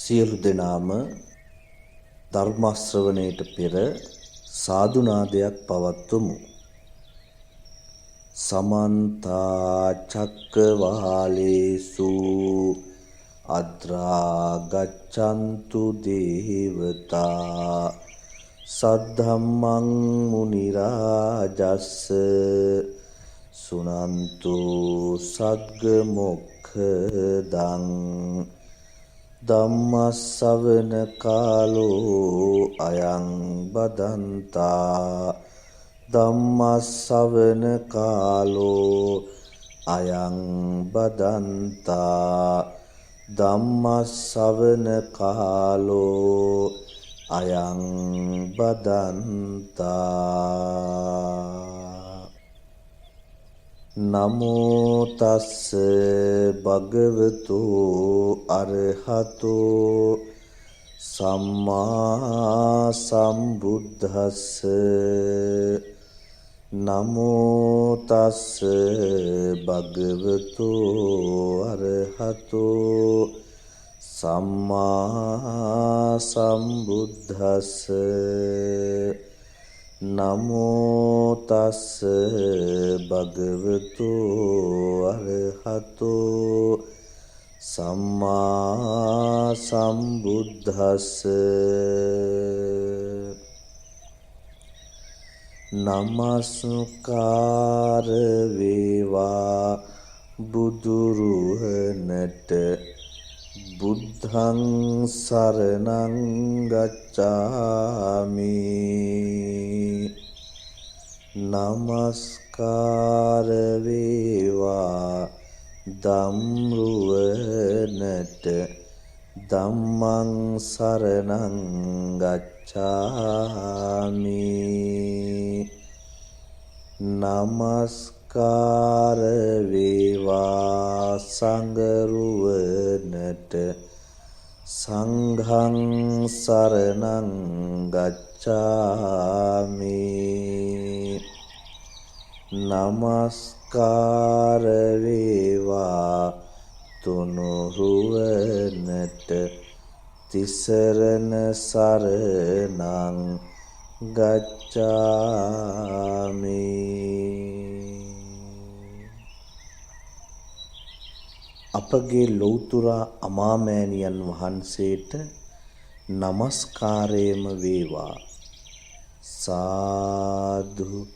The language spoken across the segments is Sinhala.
සියලු දෙනාම ධර්ම ශ්‍රවණයට පෙර සාදු නාදයක් පවත්වමු. සමන්ත චක්කවාලේසු අද්‍රා ගච්ඡන්තු දේවතා සද්ධම්මං මුනි රාජස්ස සුනන්තු සග්ග මොක්ඛදං ධම්මස්සවන කාලෝ අයං බදන්තා ධම්මස්සවන කාලෝ අයං බදන්තා ධම්මස්සවන කාලෝ අයං බදන්තා නමෝ තස්ස භගවතු අරහතෝ සම්මා සම්බුද්දස්ස නමෝ තස්ස භගවතු අරහතෝ සම්මා සම්බුද්දස්ස නමෝ තස්ස භගවතු අරහතෝ සම්මා සම්බුද්දස්ස නමස්කාර වේවා බුදුරුවනට බුද්ධං සරණං ගච්ඡාමි නමස්කාර වේවා ධම්රුවනට ධම්මං සරණං ගච්ඡාමි නමස්කාර වේවා සංඝරුවනට සංඝං සරණං ගච්ඡාමි නමස්කාර වේවා තුනුරුවනට තිසරණ සරණං ගච්ඡාමි අපගේ ලෞතුරා අමාමෑණියන් වහන්සේට නමස්කාරයම වේවා සාදු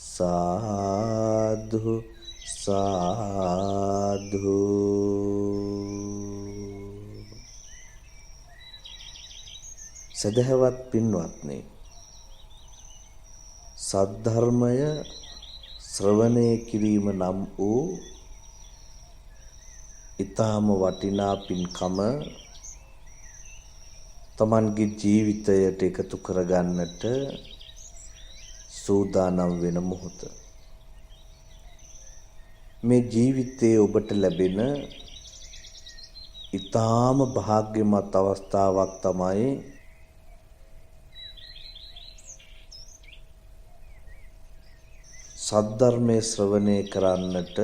සාදු සාදු සදහවත් පින්වත්නි සද්ධර්මය ශ්‍රවණය කිරීම නම් වූ ඊටාම වටිනා පින්කම තමන්ගේ ජීවිතයට එකතු කරගන්නට සූදානම් වෙන මොහොත මේ ජීවිතයේ ඔබට ලැබෙන ඊටාම භාග්‍යමත් අවස්ථාවක් තමයි සද්ධර්මයේ ශ්‍රවණය කරන්නට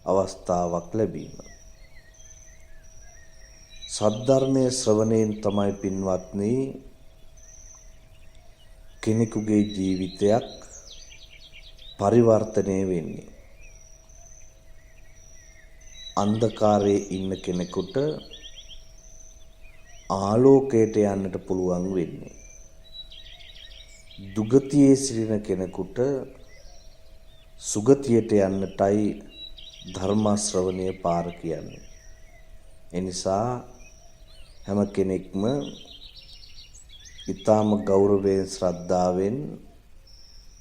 අවස්ථාවක් ලැබීම. සද්ධර්මයේ ශ්‍රවණයෙන් තමයි පින්වත්නි කෙනෙකුගේ ජීවිතයක් පරිවර්තනය වෙන්නේ. අන්ධකාරයේ ඉන්න කෙනෙකුට ආලෝකයට යන්නට පුළුවන් වෙන්නේ. දුගතියේ සිටින කෙනෙකුට සුගතියට යන්නටයි ධර්ම ශ්‍රවණය පාර කියන්නේ. එනිසා හැම කෙනෙක්ම ඊටාම ගෞරවයෙන් ශ්‍රද්ධාවෙන්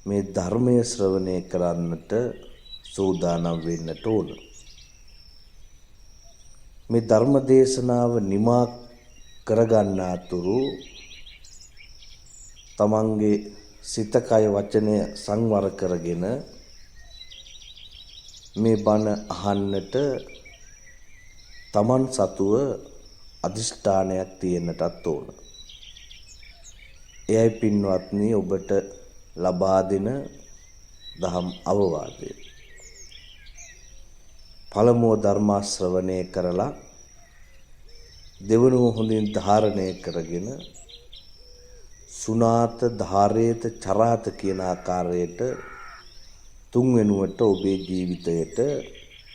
මේ ධර්මය ශ්‍රවණය කරන්නට සූදානම් වෙන්නට ඕන. මේ ධර්ම දේශනාව නිමා කරගන්න අතුරු තමන්ගේ සිත කය වචනය සංවර කරගෙන මේ බණ අහන්නට තමන් සතුව අදිෂ්ඨානයක් තියෙන්නටත් ඕන. එයයි පින්වත්නි ඔබට ලබා දෙන දහම් අවවාදය. පළමුව ධර්ම ශ්‍රවණය කරලා දෙවනුව හොඳින් ධාරණය කරගෙන සුනාත ධාරේත චරාත කියන ආකාරයට තුන්වෙනුවට ඔබේ ජීවිතයට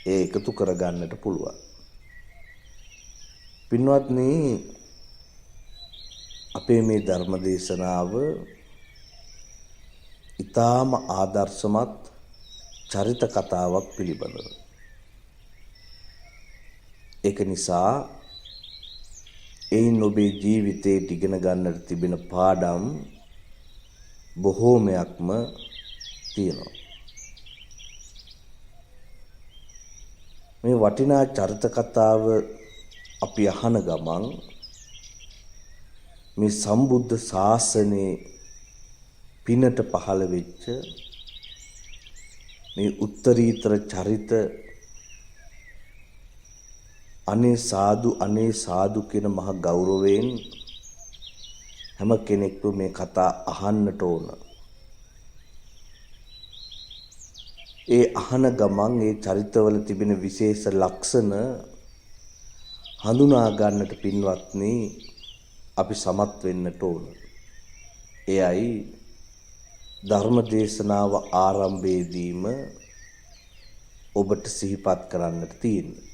ඒ එකතු කරගන්නට පුළුවන්. පින්වත්නි, අපේ මේ ධර්ම දේශනාව ඊටාම ආදර්ශමත් චරිත කතාවක් පිළිබඳව. ඒක නිසා එයින් ඔබේ ජීවිතයේ ඉගෙන ගන්නට තිබෙන පාඩම් බොහෝමයක්ම තියෙනවා. මේ වටිනා චරිත කතාව අපි අහන ගමන් මේ සම්බුද්ධ ශාසනයේ පිනට පහළ වෙච්ච මේ උත්තරීතර චරිත අනේ සාදු කියන මහ ගෞරවයෙන් හැම කෙනෙක්ම මේ කතා අහන්නට ඕන. ඒ අහන ගමන් ඒ චරිතවල තිබෙන විශේෂ ලක්ෂණ හඳුනා ගන්නට පින්වත්නි අපි සමත් වෙන්නට ඕන. එයයි ධර්ම දේශනාව ආරම්භයේදීම ඔබට සිහිපත් කරන්නට තියෙන්නේ.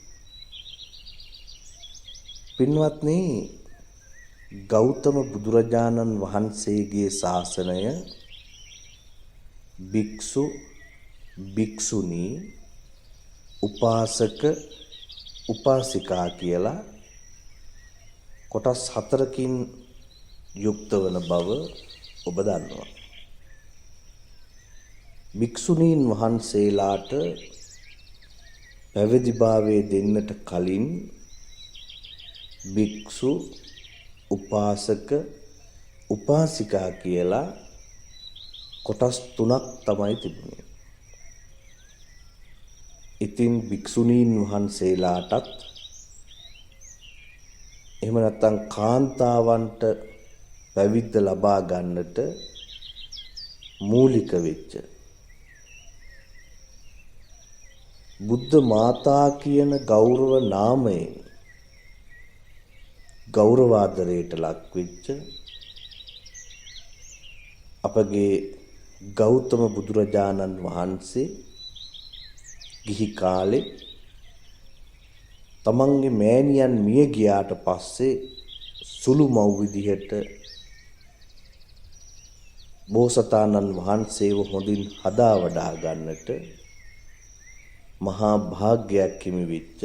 පින්වත්නි, ගෞතම බුදුරජාණන් වහන්සේගේ ශාසනය භික්ෂු භික්ෂුණී උපාසක උපාසිකා කියලා කොටස් 4කින් යුක්ත වන බව ඔබ දන්නවා. භික්ෂුණීන් වහන්සේලාට පැවිදිභාවය දෙන්නට කලින් භික්ෂු උපාසක උපාසිකා කියලා කොටස් 3ක් තමයි තිබුණේ. ඉතින් භික්ෂුණීන් වහන්සේලාටත් එහෙම නැත්නම් කාන්තාවන්ට පැවිද්ද ලබා ගන්නට මූලික වෙච්ච බුද්ධ මාතා කියන ගෞරව නාමයෙන් ගෞරවාදරයට ලක් වෙච්ච අපගේ ගෞතම බුදුරජාණන් වහන්සේ ගිහි කාලේ තමන්ගේ මෑණියන් මිය ගියාට පස්සේ සුළු මව් විදිහට බෝසතාණන් වහන්සේව හොඳින් හදා වඩා ගන්නට මහා භාග්‍යයක් හිමි වෙච්ච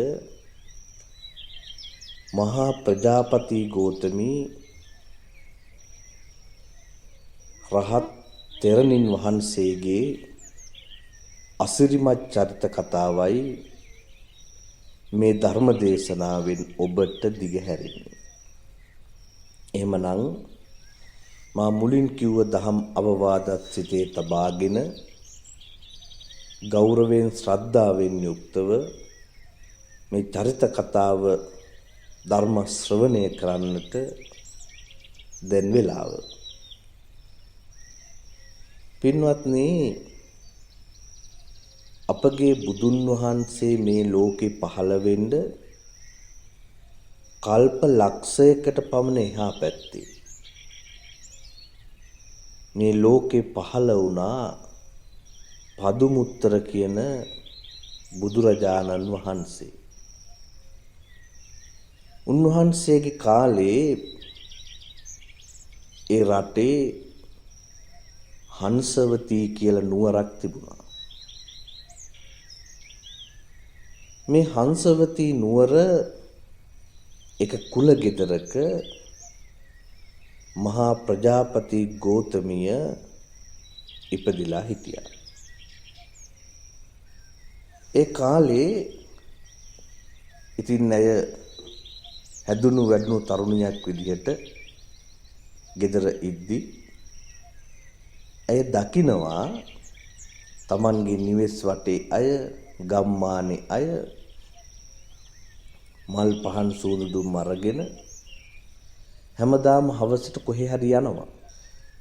මහා ප්‍රජාපති ගෞතමී රහත් තෙරණින් වහන්සේගේ අසිරිමත් චරිත කතාවයි මේ ධර්ම දේශනාවෙන් ඔබට දිගහැරෙන්නේ. එහෙමනම් මා මුලින් කිව්ව දහම් අවවාදත් සිතේ තබාගෙන ගෞරවයෙන් ශ්‍රද්ධාවෙන් යුක්තව මේ චරිත කතාව ධර්ම ශ්‍රවණය කරන්නට දැන් වෙලාව. පින්වත්නි, අපගේ බුදුන් වහන්සේ මේ ලෝකේ පහළ වෙන්න කල්ප ලක්ෂයකට පමණ එහා පැත්තේ මේ ලෝකේ පහළ වුණා පදුමුත්තර කියන බුදුරජාණන් වහන්සේ. උන්වහන්සේගේ කාලේ ඒ රටේ හංසවතී කියලා නුවරක් තිබුණා. මේ හංසවතී නුවර එක කුල ගෙදරක මහා ප්‍රජාපති ගෞතමිය ඉපදිලා හිටියා. ඒ කාලේ ඉතින් ඇය හැදුණු වැඩුණු තරුණියක් විදිහට ගෙදර ඉද්දි ඇය දකිනවා තමන්ගේ නිවෙස් වටේ අය, ගම්මානේ අය මල් පහන් සූදුදුම් අරගෙන හැමදාම හවසට කොහේ හරි යනවා.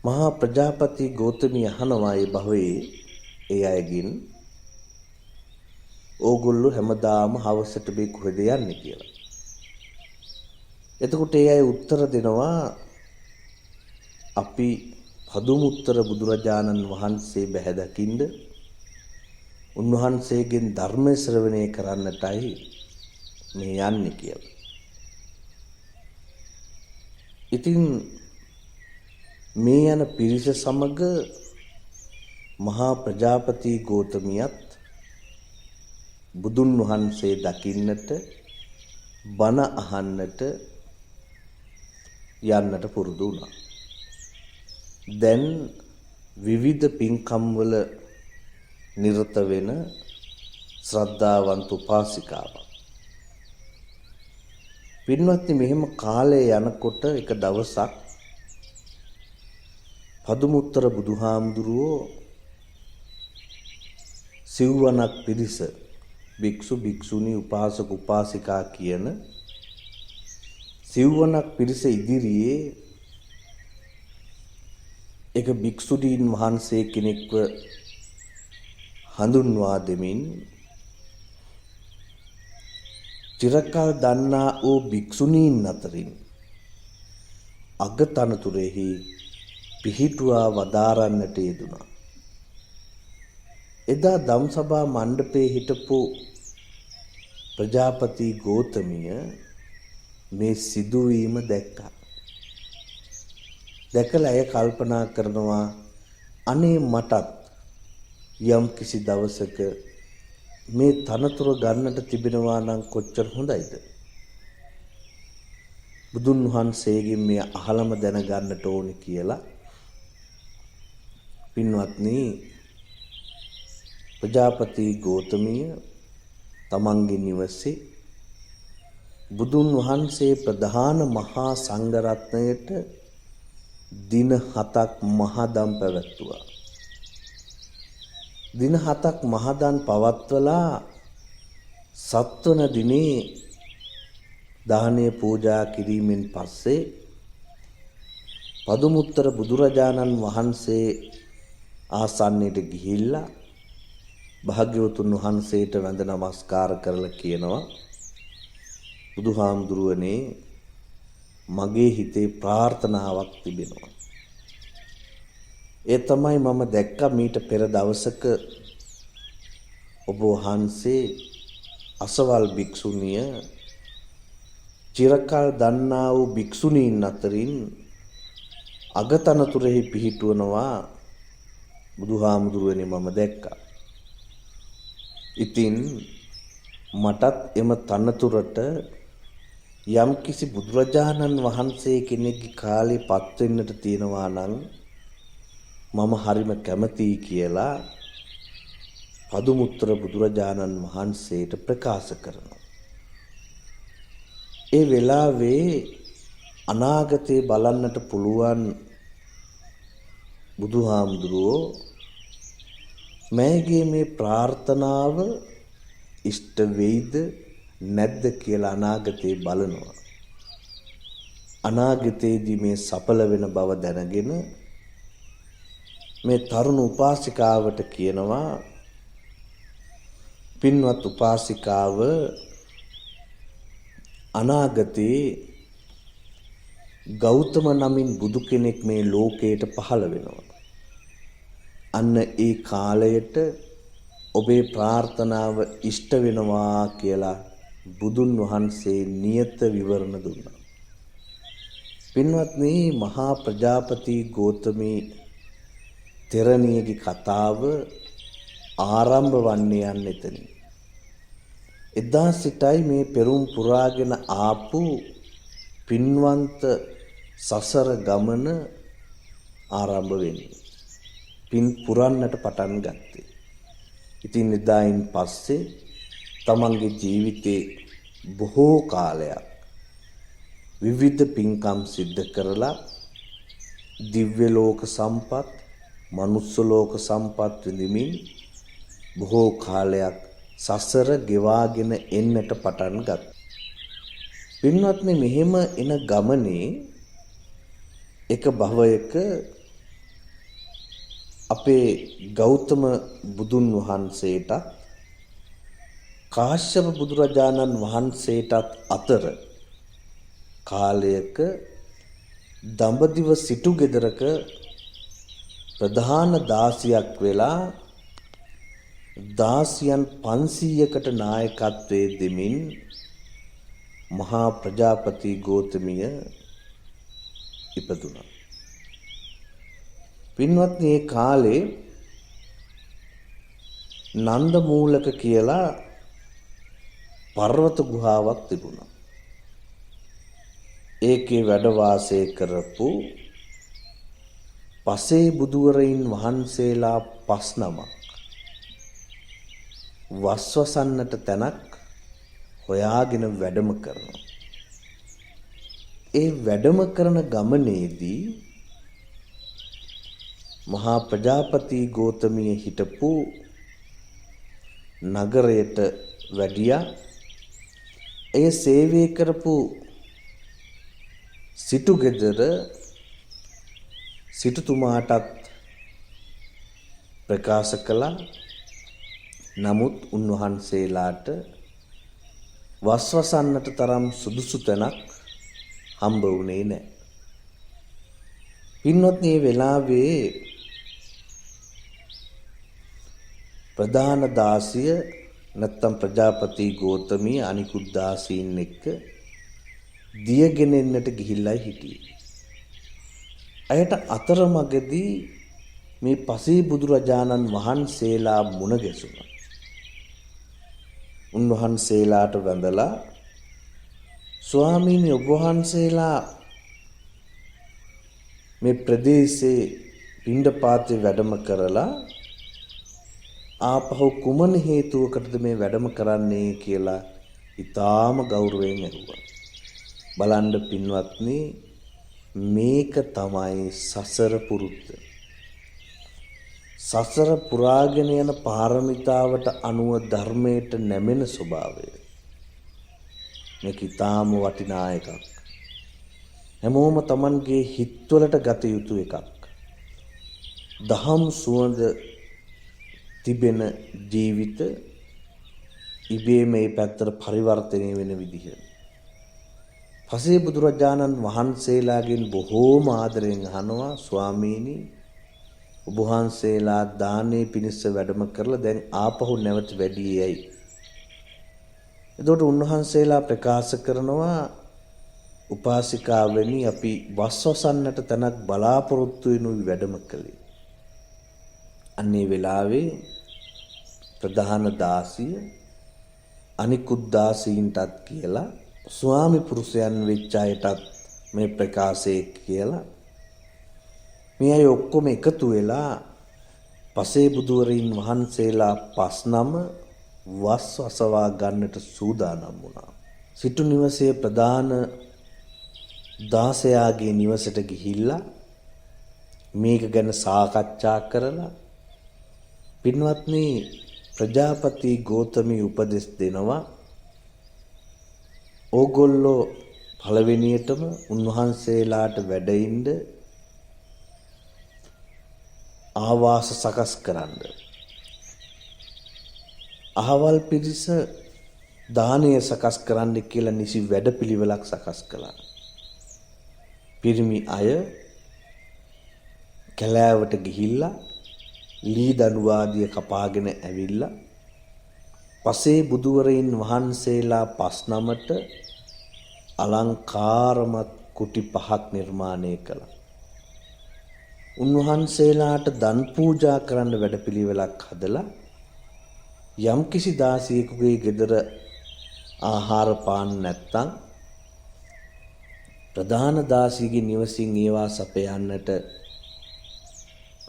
මහා ප්‍රජාපති ගෞතමිය අහනවා ඒ භවයේ ඒ අයගෙන්, ඕගොල්ලෝ හැමදාම හවසට මේ කොහෙද යන්නේ කියලා. එතකොට ඒ අය උත්තර දෙනවා අපි පදුමුත්තර බුදුරජාණන් වහන්සේ බැහැ දකින්න උන්වහන්සේගෙන් ධර්ම ශ්‍රවණය කරන්නටයි මේ යන්නේ කියලා. ඉතින් මේ යන පිරිස සමග මහා ප්‍රජාපති ගෝතමියත් බුදුන් වහන්සේ දකින්නට බණ අහන්නට යන්නට පුරුදු වුණා. දැන් විවිධ පින්කම් වල නිරත වෙන ශ්‍රද්ධාවන්ත උපාසිකාවක්. පින්වත්නි, මෙහෙම කාලය යනකොට එක දවසක් පදුමුත්තර බුදුහාමුදුරුවෝ සිව්වනක් පිරිස භික්ෂු භික්ෂුණී උපාසක උපාසිකා කියන සිව්වනක් පිරිස ඉදිරියේ එක භික්ෂුණීන් වහන්සේ කෙනෙක්ව හඳුන්වා දෙමින් චිරකල් දන්නා වූ භික්ෂුණීන් අතරින් අගතනතුරෙහි පිහිටුවා වදාරන්නට යෙදුණා. එදා ධම්සභා මණ්ඩපයේ හිටපු ප්‍රජාපති ගෝතමිය මේ සිදුවීම දැක්කා. දැකලා එය කල්පනා කරනවා අනේ මටත් යම් කිසි දවසක මේ තනතුර ගන්නට තිබෙනවා නම් කොච්චර හොඳයිද? බුදුන් වහන්සේගෙන් මේ අහලම දැනගන්නට ඕනේ කියලා පින්වත්නි ප්‍රජාපති ගෝතමිය තමන්ගේ නිවසේ බුදුන් වහන්සේ ප්‍රධාන මහා සංඝරත්නයට දින 7ක් මහදම් පැවැත්තුවා. දින 7ක් මහදම් පවත්වලා සත්වන දිනේ දානය පූජා කිරීමෙන් පස්සේ පදුමුත්තර බුදුරජාණන් වහන්සේ ආසන්නයට ගිහිල්ලා භාග්‍යවතුන් වහන්සේට වැඳ නමස්කාර කරලා කියනවා බුදුහාමුදුරුවනේ මගේ හිතේ ප්‍රාර්ථනාවක් තිබෙනවා. ඒ තමයි මම දැක්ක මීට පෙර දවසක ඔබ වහන්සේ අසවල් භික්ෂුණිය චිරකල් දන්නා වූ භික්ෂුණීන් අතරින් අගතනතුරෙහි පිහිටුවනවා බුදුහාමුදුරුවනේ මම දැක්කා. ඉතින් මටත් එම තනතුරට යම් කිසි බුදුරජාණන් වහන්සේ කෙනෙක්ගේ කාලේ පත් වෙන්නට තියෙනවා නම් මම හරිම කැමතියි කියලා පදුමුත්තර බුදුරජාණන් වහන්සේට ප්‍රකාශ කරනවා. ඒ වෙලාවේ අනාගතේ බලන්නට පුළුවන් බුදුහාමුදුරුවෝ මෑගේ මේ ප්‍රාර්ථනාව ඉෂ්ට වෙයිද නැද්ද කියලා අනාගතේ බලනවා. අනාගතයේදී මේ සඵල වෙන බව දැනගෙන මේ තරුණ උපාසිකාවට කියනවා පින්වත් උපාසිකාව අනාගතේ ගෞතම නමින් බුදු කෙනෙක් මේ ලෝකයට පහළ වෙනවා. අන්න ඒ කාලයට ඔබේ ප්‍රාර්ථනාව ඉෂ්ට වෙනවා කියලා බුදුන් වහන්සේ නියත විවරණ දුන්නා. පින්වත්නි, මහා ප්‍රජාපති ගෝතමී තෙරණියගේ කතාව ආරම්භ වන්නේ යන්න එතනින්. එදා සිටයි මේ පෙරුම් පුරාගෙන ආපු පින්වන්ත සසර ගමන ආරම්භ වෙන්නේ. පින් පුරන්නට පටන් ගත්තේ. ඉතින් එදායින් පස්සේ තමන්ගේ ජීවිතේ බොහෝ කාලයක් විවිධ පින්කම් සිද්ධ කරලා දිව්‍ය ලෝක සම්පත්, මනුස්ස ලෝක සම්පත් විඳිමින් බොහෝ කාලයක් සසර ගෙවාගෙන එන්නට පටන් ගත්තා. පින්වත්නි, මෙහෙම එන ගමනේ එක භවයක අපේ ගෞතම බුදුන් වහන්සේට කාශ්‍යප බුදුරජාණන් වහන්සේටත් අතර කාලයක දඹදිව සිටු ගෙදරක ප්‍රධාන දාසියක් වෙලා දාසියන් 500කට නායකත්වයේ දෙමින් මහා ප්‍රජාපති ගෝතමිය ඉපදුණා. පින්වත්නි, මේ කාලේ නන්දමූලක කියලා පර්වත ගුහාවක් තිබුණා. ඒකේ වැඩ වාසය කරපු පසේ බුදුවරයින් වහන්සේලා 5 නමක් වස්වසන්නට තැනක් හොයාගෙන වැඩම කරනවා. ඒ වැඩම කරන ගමනේදී මහා ප්‍රජාපති ගෝතමිය හිටපු නගරයට වැඩියා. එය සේවය කරපු සිටු ගෙදර සිටුතුමාටත් ප්‍රකාශ කළා. නමුත් උන්වහන්සේලාට වස්වසන්නට තරම් සුදුසු තැනක් හම්බ වුණේ නැහැ. පින්වත්නි, මේ වෙලාවේ ප්‍රධාන දාසිය නැත්තම් ප්‍රජාපති ගෝතමිය අනිකුත් දාසීන් එක්ක දියගෙන එන්නට ගිහිල්ලා හිටියේ. ඇයට අතරමඟදී මේ පසේ බුදුරජාණන් වහන්සේලා මුණ ගැසුණා. උන්වහන්සේලාට වැඳලා, ස්වාමීනි, ඔබ වහන්සේලා මේ ප්‍රදේශේ පිණ්ඩපාතේ වැඩම කරලා ආපහු කුමන හේතුවකටද මේ වැඩම කරන්නේ කියලා ඊටාම ගෞරවයෙන් ඇහුවා. බලන්න පින්වත්නි, මේක තමයි සසර පුරුද්ද. සසර පුරාගෙන යන පාරමිතාවට අනුව ධර්මයට නැමෙන ස්වභාවය. මේක ඊටාම වටිනා එකක්. හැමෝම Tamanගේ හිත්වලට ගත යුතු එකක්. දහම් සුවඳ තිබෙන ජීවිත ඉබේම මේ පැත්තට පරිවර්තනය වෙන විදිහ. පසේ බුදුරජාණන් වහන්සේලාගෙන් බොහෝම ආදරෙන් අහනවා, ස්වාමීනි, ඔබ වහන්සේලා දානේ පිණිස වැඩම කරලා දැන් ආපහු නැවත වැඩියේ ඇයි? එතකොට උන්වහන්සේලා ප්‍රකාශ කරනවා, උපාසිකාවනි, අපි වස්වසන්නට තැනක් බලාපොරොත්තු වෙනුයි වැඩම කළේ. අන්නේ වෙලාවේ ප්‍රධාන දාසිය අනිකුත් දාසීන්ටත් කියලා, ස්වාමි පුරුෂයන් වෙච්ච අයටත් මේ ප්‍රකාශය කියලා, මේ අය ඔක්කොම එකතු වෙලා පසේ බුදුවරින් වහන්සේලා 5 නම වස් වසවා ගන්නට සූදානම් වුණා. සිටු නිවසේ ප්‍රධාන දාසයාගේ නිවසට ගිහිල්ලා මේක ගැන සාකච්ඡා කරලා, පින්වත්නි, ප්‍රජාපති ගෝතමී උපදෙස් දෙනවා, ඕගොල්ලෝ පළවෙනියටම උන්වහන්සේලාට වැඩ ඉන්න ආවාස සකස් කරන්න. අහවල් පිරිස දානය සකස් කරන්න කියලා නිසි වැඩපිළිවෙලක් සකස් කළා. පිරිමි අය කැලෑවට ගිහිල්ලා ලී දනුවාදිය කපාගෙන ඇවිල්ලා පසේ බුදුවරයින් වහන්සේලා 5 නමට අලංකාරමත් කුටි 5ක් නිර්මාණය කළා. උන්වහන්සේලාට දන් පූජා කරන්න වැඩපිළිවෙලක් හදලා යම්කිසි දාසියෙකුගේ ගෙදර ආහාර පාන නැත්තම් ප්‍රධාන දාසියගේ නිවසින් ඒවා සපයන්නට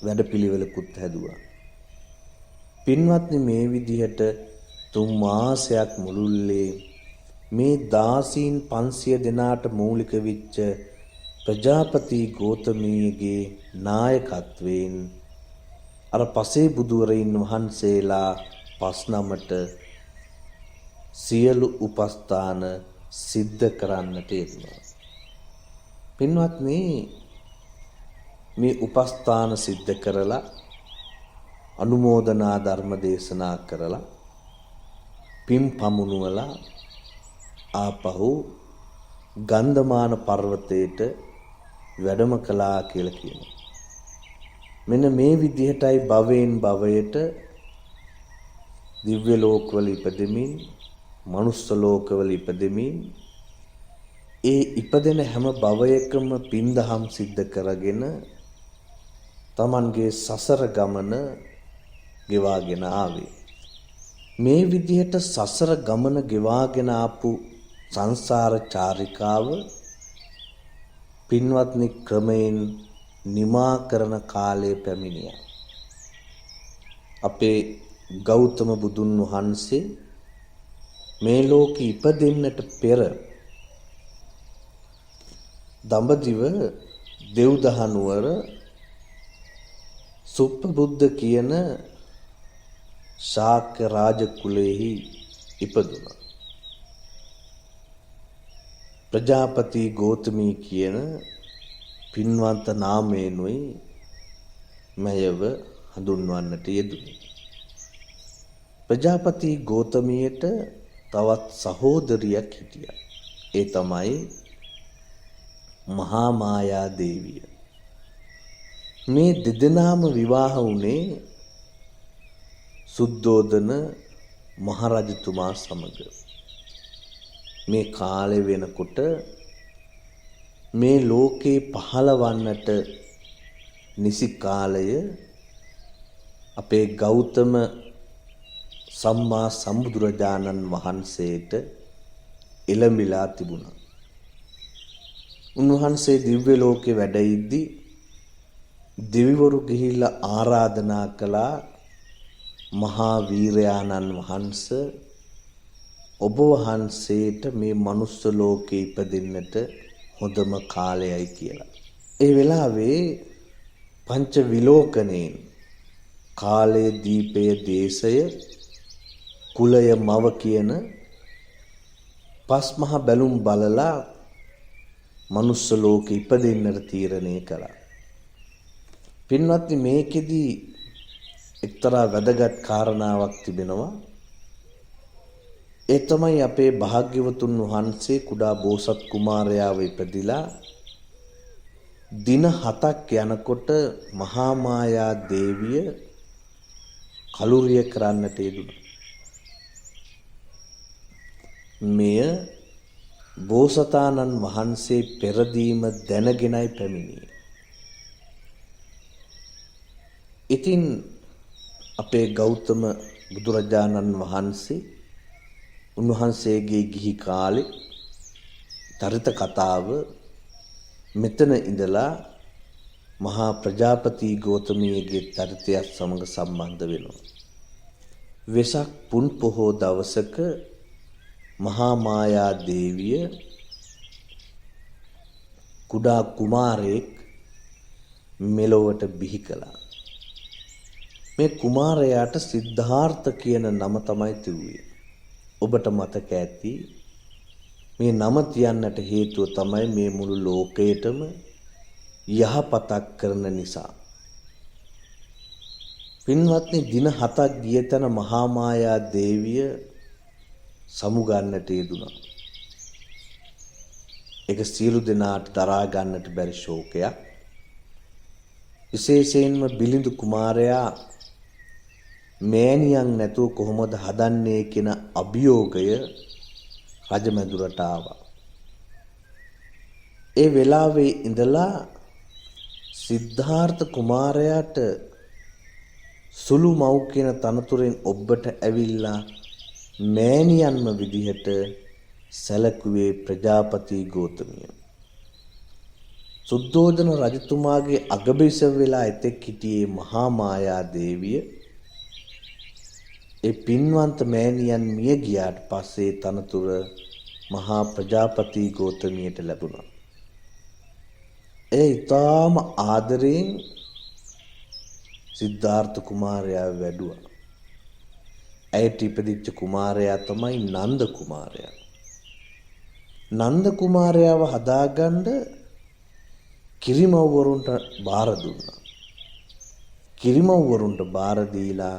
වැඩපිළිවෙලකුත් හැදුවා. පින්වත්නි, මේ විදිහට 3 මාසයක් මුළුල්ලේ මේ දාසීන් 500 දෙනාට මූලික වෙච්ච ප්‍රජාපති ගෝතමීගේ නායකත්වයෙන් අර පසේ බුදුවරයින් වහන්සේලා 5 නමට සියලු උපස්ථාන සිද්ධ කරන්නට යෙදුණා. පින්වත්නි, මේ උපස්ථාන සිද්ධ කරලා අනුමෝදනා ධර්ම දේශනා කරලා පින් පමුණුවලා ආපහු ගන්ධමාන පර්වතයට වැඩම කළා කියලා කියනවා. මෙන්න මේ විදිහටයි භවයෙන් භවයට දිව්‍ය ලෝකවල ඉපදෙමින්, මනුස්ස ලෝකවල ඉපදෙමින් ඒ ඉපදෙන හැම භවයකම පින්දහම් සිද්ධ කරගෙන තමන්ගේ සසර ගමන ගෙවාගෙන ආවේ. මේ විදිහට සසර ගමන ගෙවාගෙන ආපු සංසාර චාරිකාව පින්වත්නි ක්‍රමයෙන් නිමා කරන කාලය පැමිණියා. අපේ ගෞතම බුදුන් වහන්සේ මේ ලෝකෙ ඉපදෙන්නට පෙර දඹදිව දෙව්දහනුවර සුප්පබුද්ධ කියන ශාක්‍ය රාජ කුලෙහි ඉපදුණා. ප්‍රජාපති ගෝතමී කියන පින්වන්ත නාමයෙන්ුයි මෙයව හඳුන්වන්නට යෙදුනේ. ප්‍රජාපති ගෝතමියට තවත් සහෝදරියක් හිටියා. ඒ තමයි මහා මායා දේවිය. මේ දෙදෙනාම විවාහ වුණේ සුද්ධෝදන මහරජතුමා සමග. මේ කාලේ වෙනකොට මේ ලෝකේ පහළවන්නට නිසි කාලය අපේ ගෞතම සම්මා සම්බුදුරජාණන් වහන්සේට එළඹිලා තිබුණා. උන්වහන්සේ දිව්‍ය ලෝකේ වැඩ ඉද්දී දෙවිවරු ගිහිල්ලා ආරාධනා කළා, මහා වීරයාණන් වහන්සේ ඔබ වහන්සේට මේ මනුස්ස ලෝකේ ඉපදෙන්නට හොඳම කාලයයි කියලා. ඒ වෙලාවේ පංච විලෝකණයෙන් කාලය, දීපය, දේශය, කුලය, මව කියන පස් මහ බැලුම් බලලා මනුස්ස ලෝකෙ ඉපදෙන්නට තීරණය කළා. පින්වත්නි, මේකෙදි එක්තරා වැදගත් කාරණාවක් තිබෙනවා. ඒ තමයි අපේ භාග්‍යවතුන් වහන්සේ කුඩා බෝසත් කුමාරයාව ඉපදිලා දින 7ක් යනකොට මහා මායා දේවිය කලුරිය කරන්නට යෙදුණා. මෙය බෝසතාණන් වහන්සේ පෙරදීම දැනගෙනයි පැමිණියේ. ඉතින් අපේ ගෞතම බුදුරජාණන් වහන්සේ උන්වහන්සේගේ ගිහි කාලේ චරිත කතාව මෙතන ඉඳලා මහා ප්‍රජාපති ගෝතමියගේ චරිතයත් සමග සම්බන්ධ වෙනවා. වෙසක් පුන් පොහෝ දවසක මහා මායා දේවිය කුඩා කුමාරයෙක් මෙලොවට බිහි කළා. මේ කුමාරයාට සිද්ධාර්ථ කියන නම තමයි තිබුණේ. ඔබට මතක ඇති මේ නම තියන්නට හේතුව තමයි මේ මුළු ලෝකයටම යහපතක් කරන නිසා. පින්වත්නි, දින 7ක් ගිය තැන මහා මායා දේවිය සමුගන්නට යෙදුණා. ඒක සියලු දෙනාට දරා ගන්නට බැරි ශෝකයක්. විශේෂයෙන්ම බිලිඳු කුමාරයා මෑණියන් නැතුව කොහොමද හදන්නේ කියන අභියෝගය රජමැදුරට ආවා. ඒ වෙලාවේ ඉඳලා සිද්ධාර්ථ කුමාරයාට සුළු මව් කියන තනතුරෙන් ඔබට ඇවිල්ලා මෑණියන්ම විදිහට සැලකුවේ ප්‍රජාපති ගෝතමිය. සුද්ධෝදන රජතුමාගේ අගබිසව වෙලා එතෙක් හිටියේ මහා මායා දේවිය. ඒ පින්වන්ත මෑණියන් මිය ගියාට පස්සේ තනතුර මහා ප්‍රජාපති ගෝතමියට ලැබුණා. ඒ ඊටාම ආදරයෙන් සිද්ධාර්ථ කුමාරයා වැඩුවා. ඇයට ඉපදිච්ච කුමාරයා තමයි නන්ද කුමාරයා. නන්ද කුමාරයාව හදාගන්න කිරිමව්වරුන්ට බාර දුන්නා. කිරිමව්වරුන්ට බාර දීලා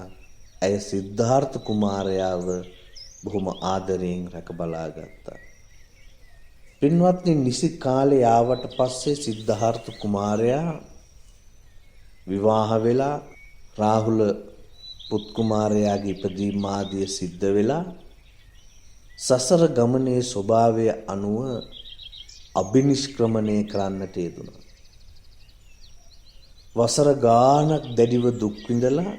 ඇය සිද්ධාර්ථ කුමාරයාව බොහොම ආදරයෙන් රැක බලා ගත්තා. පින්වත්නි නිසි කාලේ ආවට පස්සේ සිද්ධාර්ථ කුමාරයා විවාහ වෙලා රාහුල පුත් කුමාරයාගේ ඉපදීම ආදිය සිද්ධ වෙලා සසර ගමනේ ස්වභාවය අනුව අභිනිෂ්ක්‍රමණය කරන්නට යෙදුණා. වසර ගානක් දැඩිව දුක් විඳලා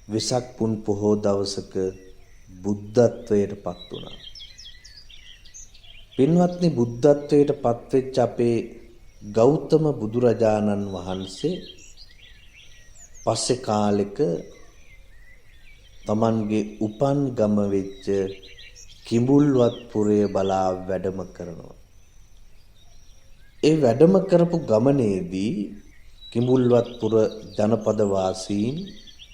වෙසක් පුන් පොහෝ දවසක බුද්ධත්වයට පත් වුණා. පින්වත්නි බුද්ධත්වයට පත්වෙච්ච අපේ ගෞතම බුදුරජාණන් වහන්සේ පස්සේ කාලෙක තමන්ගේ උපන් ගම වෙච්ච කිඹුල්වත්පුරය බලා වැඩම කරනවා. ඒ වැඩම කරපු ගමනේදී කිඹුල්වත්පුර ජනපද වාසීන්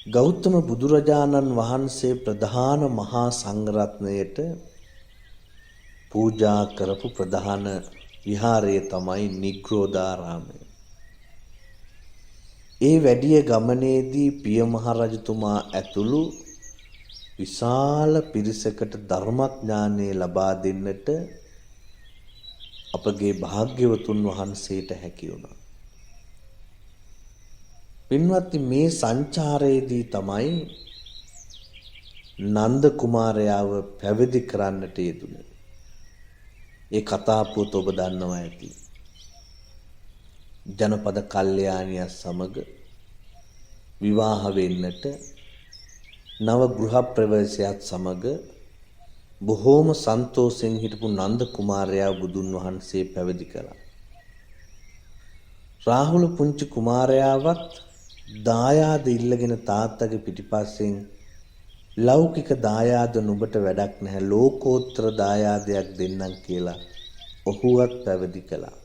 ගෞතම බුදුරජාණන් වහන්සේ ප්‍රධාන මහා සංඝරත්නයට පූජා කරපු ප්‍රධාන විහාරය තමයි නිග්‍රෝධාරාමය. ඒ වැඩිය ගමනේදී පිය මහරජතුමා ඇතුළු විශාල පිරිසකට ධර්මඥානය ලබා දෙන්නට අපගේ භාග්‍යවතුන් වහන්සේට හැකි වුණා. පින්වත්නි මේ සංචාරයේදී තමයි නන්ද කුමාරයාව පැවිදි කරන්නට යෙදුනේ. ඒ කතා පුවත ඔබ දන්නවා ඇති. ජනපද කල්යාණිය සමග විවාහ වෙන්නට නව ගෘහ ප්‍රවේශයත් සමග බොහෝම සන්තෝෂෙන් හිටපු නන්ද කුමාරයා බුදුන් වහන්සේ පැවිදි කළා. රාහුල පුංචි කුමාරයාවත් දායාද ඉල්ලගෙන තාත්තගේ පිටිපස්සෙන් ලෞකික දායාද නුඹට වැඩක් නැහැ ලෝකෝත්තර දායාදයක් දෙන්නම් කියලා ඔහුවත් පැවිදි කළා.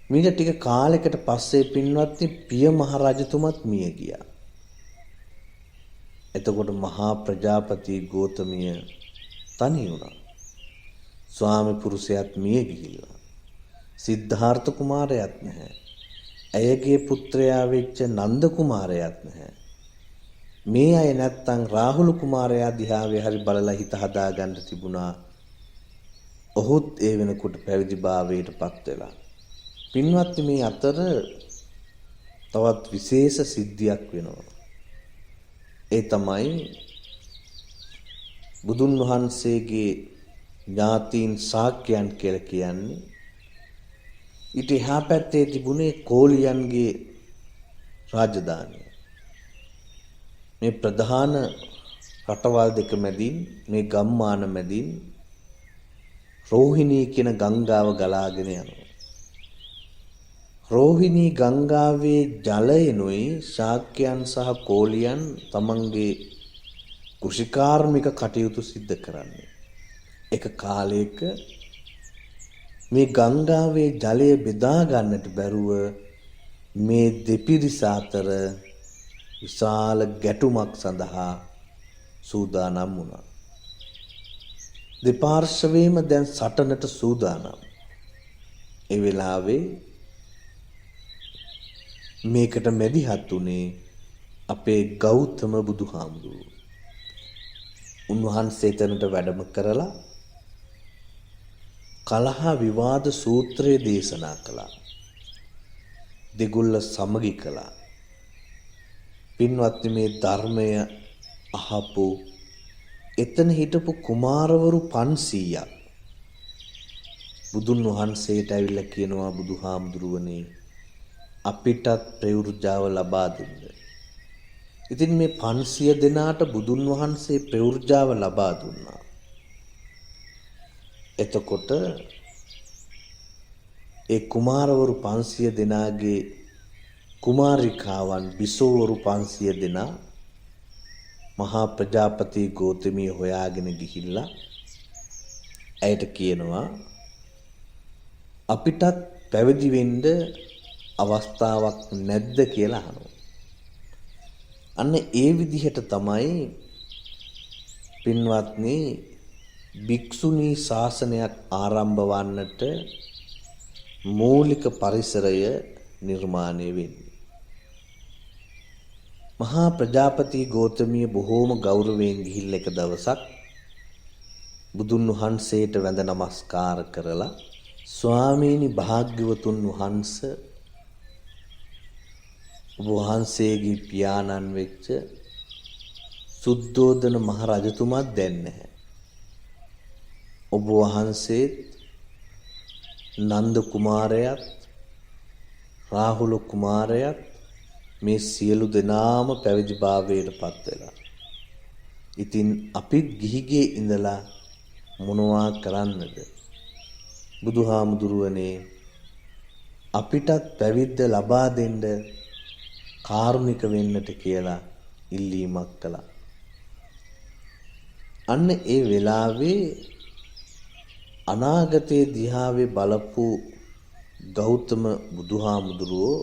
මීට ටික කාලයකට පස්සේ පින්වත්නි පිය මහරජතුමත් මිය ගියා. එතකොට මහා ප්‍රජාපති ගෝතමිය තනි වුණා. ස්වාමි පුරුෂයාත් මිය ගිහිල්ලා. සිද්ධාර්ථ කුමාරයාත් නැහැ. ඇයගේ පුත්‍රයා වෙච්ච නන්ද කුමාරයාත් නැහැ. මේ අය නැත්තම් රාහුල කුමාරයා දිහාවේ හරි බලලා හිත හදාගන්න තිබුණා. ඔහුත් ඒ වෙනකොට පැවිදි භාවයට පත් වෙලා. පින්වත්නි මේ අතර තවත් විශේෂ සිද්ධියක් වෙනවා. ඒ තමයි බුදුන් වහන්සේගේ ඥාතීන් ශාක්‍යයන් කියලා කියන්නේ. ඊට එහා පැත්තේ තිබුණේ කෝලියන්ගේ රාජධානිය. මේ ප්‍රධාන රටවල් දෙක මැදින් මේ ගම්මාන මැදින් රෝහිණී කියන ගංගාව ගලාගෙන යනවා. රෝහිණී ගංගාවේ ජලයනුයි ශාක්‍යයන් සහ කෝලියන් තමන්ගේ කෘෂිකාර්මික කටයුතු සිද්ධ කරන්නේ. එක කාලයක මේ ගංගාවේ ජලය බෙදා ගන්නට බැරුව මේ දෙපිරිස අතර විශාල ගැටුමක් සඳහා සූදානම් වුණා. දෙපාර්ශ්වයේම දැන් සටනට සූදානම්. ඒ වෙලාවේ මේකට මැදිහත් උනේ අපේ ගෞතම බුදුහාමුදුරුවෝ. උන්වහන්සේ එතනට වැඩම කරලා කලහ විවාද සූත්‍රය දේශනා කළා. දෙගොල්ල සමගි කළා. පින්වත්නි මේ ධර්මය අහපු එතන හිටපු කුමාරවරු 500ක් බුදුන් වහන්සේට ඇවිල්ලා කියනවා බුදුහාමුදුරුවනේ අපිටත් ප්‍රවෘජාව ලබා දෙන්න. ඉතින් මේ 500 දෙනාට බුදුන් වහන්සේ ප්‍රවෘජාව ලබා දුන්නා. එතකොට ඒ කුමාරවරු 500 දෙනාගේ කුමාරිකාවන් බිසෝවරු 500 දෙනා මහා ප්‍රජාපති ගෝතමිය හොයාගෙන ගිහිල්ලා ඇයට කියනවා අපිටත් පැවිදි වෙන්න අවස්ථාවක් නැද්ද කියලා අහනවා. අන්න ඒ විදිහට තමයි පින්වත්නි භික්ෂුණී ශාසනයක් ආරම්භ වන්නට මූලික පරිසරය නිර්මාණය වෙන්නේ. මහා ප්‍රජාපති ගෝතමිය බොහෝම ගෞරවයෙන් ගිහිල්ලා එක දවසක් බුදුන් වහන්සේට වැඳ නමස්කාර කරලා ස්වාමීනි භාග්‍යවතුන් වහන්සේ ඔබ වහන්සේගේ පියාණන් වෙච්ච සුද්ධෝදන මහ රජතුමාත් දැන් නැහැ. ඔබ වහන්සේත් නන්ද කුමාරයාත් රාහුල කුමාරයාත් මේ සියලු දෙනාම පැවිදි භාවයට පත් වෙලා. ඉතින් අපිත් ගිහිගේ ඉඳලා මොනවා කරන්නද? බුදුහාමුදුරුවනේ අපිටත් පැවිද්ද ලබා දෙන්න කාරුණික වෙන්නට කියලා ඉල්ලීමක් කළා. අන්න ඒ වෙලාවේ අනාගතයේ දිහාවේ බලපු ගෞතම බුදුහාමුදුරුවෝ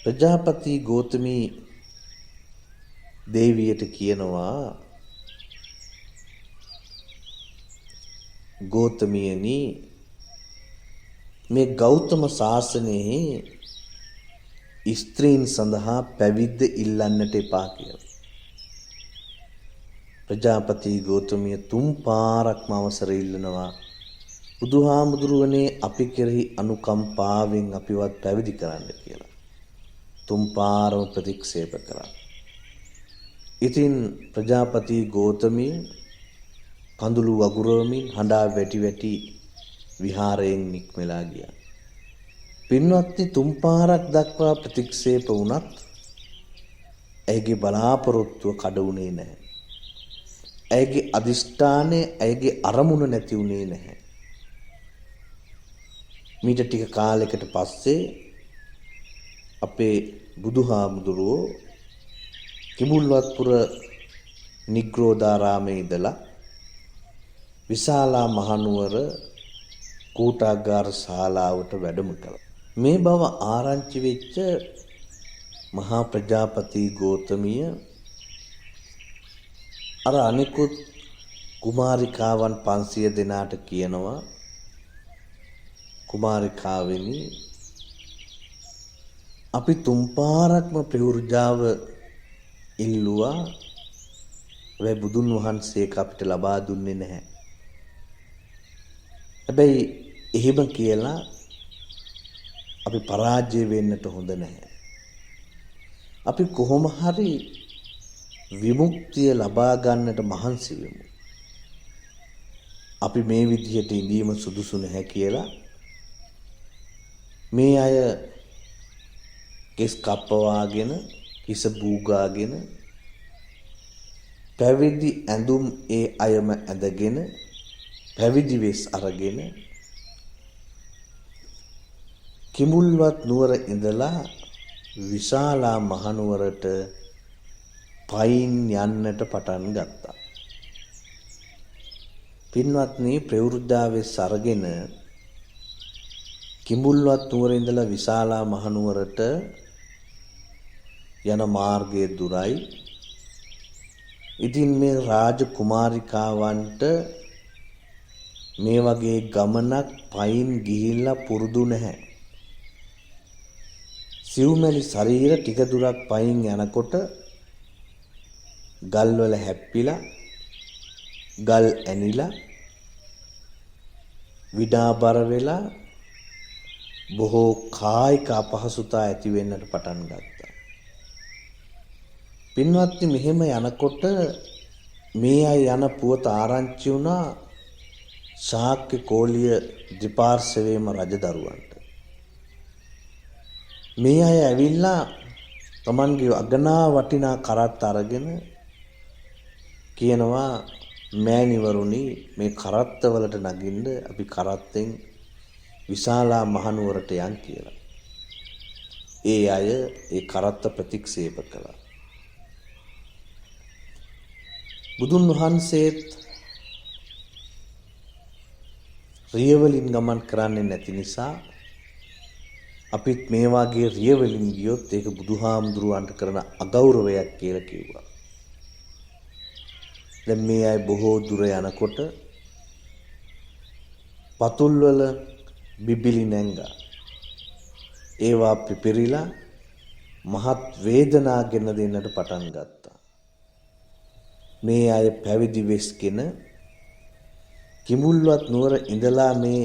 ප්‍රජාපති ගෝතමී දේවියට කියනවා, ගෝතමියනි මේ ගෞතම ශාසනයේ ස්ත්‍රීන් සඳහා පැවිද්ද ඉල්ලන්නට එපා කියලා. ප්‍රජාපති ගෝතමිය 3 පාරක්ම අවසර ඉල්ලනවා. බුදුහාමුදුරුවනේ අපි කෙරෙහි අනුකම්පාවෙන් අපිවත් පැවිදි කරන්න කියලා. 3 පාරම ප්‍රතික්ෂේප කරා. ඉතින් ප්‍රජාපති ගෝතමිය කඳුළු වගුරවමින් හඬා වැටි වැටි විහාරයෙන් නික්මලා ගියා. පින්වත්නි 3 පාරක් දක්වා ප්‍රතික්ෂේප වුණත් ඇයගේ බලාපොරොත්තුව කඩ වුණේ නැහැ. ඇයගේ අදිෂ්ඨානය, ඇයගේ අරමුණ නැති වුණේ නැහැ. මීට ටික කාලයකට පස්සේ අපේ බුදුහාමුදුරුවෝ කිඹුල්වත්පුර නිග්‍රෝධාරාමේ ඉඳලා විශාලා මහනුවර කූටාගාර ශාලාවට වැඩම කළා. මේ බව ආරංචි වෙච්ච මහා ප්‍රජාපති ගෝතමිය අර අනිකුත් කුමාරිකාවන් 500 දෙනාට කියනවා, කුමාරිකාවෙනි අපි 3 පාරක්ම ප්‍රවෘජාව ඉල්ලුවා. වෙ බුදුන් වහන්සේ අපිට ලබා දුන්නේ නැහැ. හැබැයි එහෙම කියලා අපි පරාජය වෙන්නට හොඳ නැහැ. අපි කොහොම හරි විමුක්තිය ලබා ගන්නට මහන්සි වෙමු. අපි මේ විදිහට ඉඳීම සුදුසු නැහැ කියලා මේ අය කෙස් කප්පවාගෙන කිස බූගාගෙන පැවිදි ඇඳුම් ඒ අයම ඇඳගෙන පැවිදි වෙස් අරගෙන කිඹුල්වත් නුවර ඉඳලා විශාලා මහනුවරට පයින් යන්නට පටන් ගත්තා. පින්වත්නි ප්‍රවෘද්ධාවේ සරගෙන කිඹුල්වත් නුවර ඉඳලා විශාලා මහනුවරට යන මාර්ගයේ දුරයි. ඉතින් මේ රාජ කුමාරිකාවන්ට මේ වගේ ගමනක් පයින් ගිහිල්ලා පුරුදු නැහැ. සිව්මැලි ශරීර ටික දුරක් පයින් යනකොට ගල්වල හැප්පිලා ගල් ඇනිලා විඩාබර වෙලා බොහෝ කායික අපහසුතා ඇති වෙන්නට පටන් ගත්තා. පින්වත්නි මෙහෙම යනකොට මේ අය යන පුවත ආරංචි වුණා ශාක්‍ය කෝලිය දෙපාර්ශවයේම රජදරුවන්ට. මේ අය ඇවිල්ලා තමන්ගේ අගනා වටිනා කරත් අරගෙන කියනවා, මෑණිවරුනි මේ කරත්තවලට නගින්න අපි කරත්තෙන් විශාලා මහනුවරට යන් කියලා. ඒ අය ඒ කරත්ත ප්‍රතික්ෂේප කළා. බුදුන් වහන්සේත් රියවලින් ගමන් කරන්නේ නැති නිසා අපිත් මේ වාගේ රියවලින් ගියොත් ඒක බුදුහාමුදුරුවන්ට කරන අගෞරවයක් කියලා කිව්වා. දැන් මේ අය බොහෝ දුර යනකොට පතුල් වල බිබිලි නැංගා. ඒවා පිපිරිලා මහත් වේදනා ගෙන දෙන්නට පටන් ගත්තා. මේ අය පැවිදි වෙස්ගෙන කිඹුල්වත් නුවර ඉඳලා මේ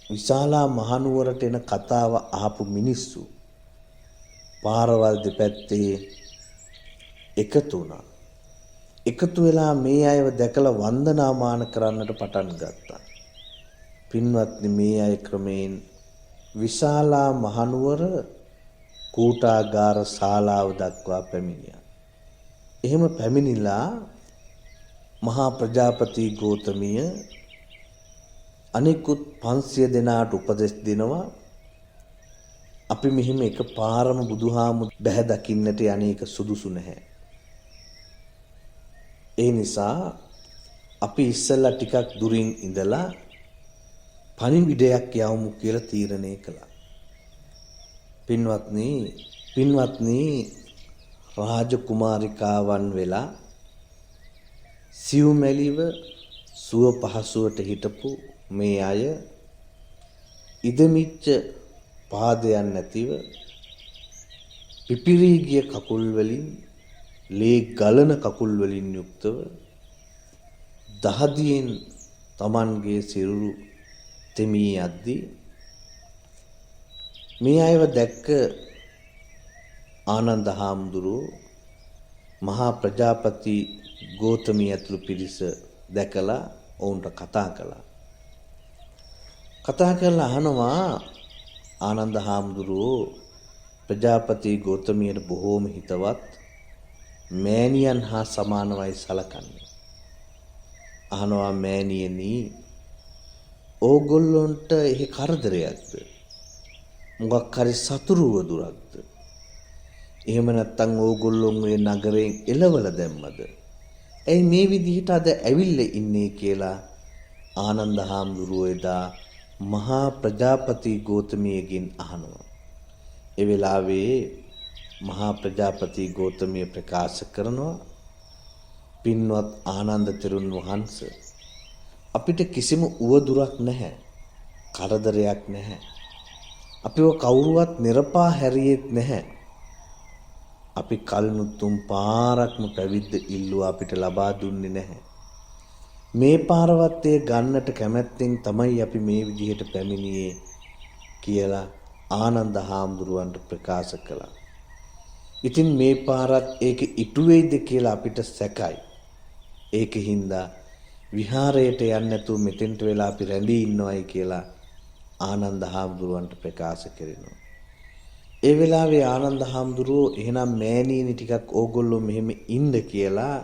විශාලා මහනුවරට එන කතාව අහපු මිනිස්සු පාරවල් දෙපැත්තේ එකතු වුණා. එකතු වෙලා මේ අයව දැකලා වන්දනාමාන කරන්නට පටන් ගත්තා. පින්වත්නි, මේ අය ක්‍රමයෙන් විශාලා මහනුවර කූටාගාර ශාලාව දක්වා පැමිණියා. එහෙම පැමිණිලා මහා ප්‍රජාපති ගෝතමිය අනිකුත් 500 දෙනාට උපදෙස් දෙනවා. අපි මෙහිම එක පාරම බුදුහාමුදුරුවෝ බැහැ දකින්නට යන්නේක සුදුසු නැහැ. ඒ නිසා අපි ඉස්සෙල්ලා ටිකක් දුරින් ඉඳලා පණිවිඩයක් යවමු කියලා තීරණය කළා. පින්වත්නි රාජකුමාරිකාවන් වෙලා සිව්මැලිව සුව පහසුවට හිටපු මේ අය ඉදමිච්ච පාදයන් නැතිව පිපිරී ගිය කකුල් වලින් ලේ ගලන කකුල් වලින් යුක්තව දහදියෙන් Tamanගේ සිරුරු තෙමී යද්දී මේ අයව දැක්ක ආනන්ද හාමුදුරුවෝ මහා ප්‍රජාපති ගෝතමී ඇතුළු පිරිස දැකලා ඔවුන්ට කතා කළා. කතා කරලා අහනවා ආනන්ද හාමුදුරුවෝ ප්‍රජාපති ගෝතමියට බොහෝම හිතවත් මෑණියන් හා සමානවයි සලකන්නේ. අහනවා මෑණියනි, ඕගොල්ලොන්ට එහි කරදරයක්ද? මොකක් හරි සතුරුව දුරක්ද? එහෙම නැත්නම් ඕගොල්ලොන් මේ නගරයෙන් එළවලා දැම්මද? ඇයි මේ විදිහට අද ඇවිල්ලා ඉන්නේ කියලා ආනන්ද හාමුදුරුවෝ එදා මහා ප්‍රජාපති ගෝතමියගෙන් අහනවා. ඒ වෙලාවේ මහා ප්‍රජාපති ගෝතමිය ප්‍රකාශ කරනවා, පින්වත් ආනන්ද තෙරුන් වහන්සේ, අපිට කිසිම උවදුරක් නැහැ, කරදරයක් නැහැ. අපිව කවුරුවත් නිරපා හැරියෙත් නැහැ. අපි කල්නුත් 3 පාරක්ම පැවිද්ද ඉල්ලුවා, අපිට ලබා දුන්නේ නැහැ. මේ පාරවත් ඒ ගන්නට කැමැත්තෙන් තමයි අපි මේ විදිහට පැමිණියේ කියලා ආනන්ද හාමුදුරුවන්ට ප්‍රකාශ කළා. ඉතින් මේ පාරත් ඒක ඉටු වෙයිද කියලා අපිට සැකයි. ඒකින්ද විහාරයට යන්නේ නැතුව මෙතෙන්ට වෙලා අපි රැඳී ඉන්නවයි කියලා ආනන්ද හාමුදුරුවන්ට ප්‍රකාශ කරනවා. ඒ වෙලාවේ ආනන්ද හාමුදුරුවෝ එහෙනම් මෑණියනි ටිකක් ඕගොල්ලෝ මෙහෙම ඉන්න කියලා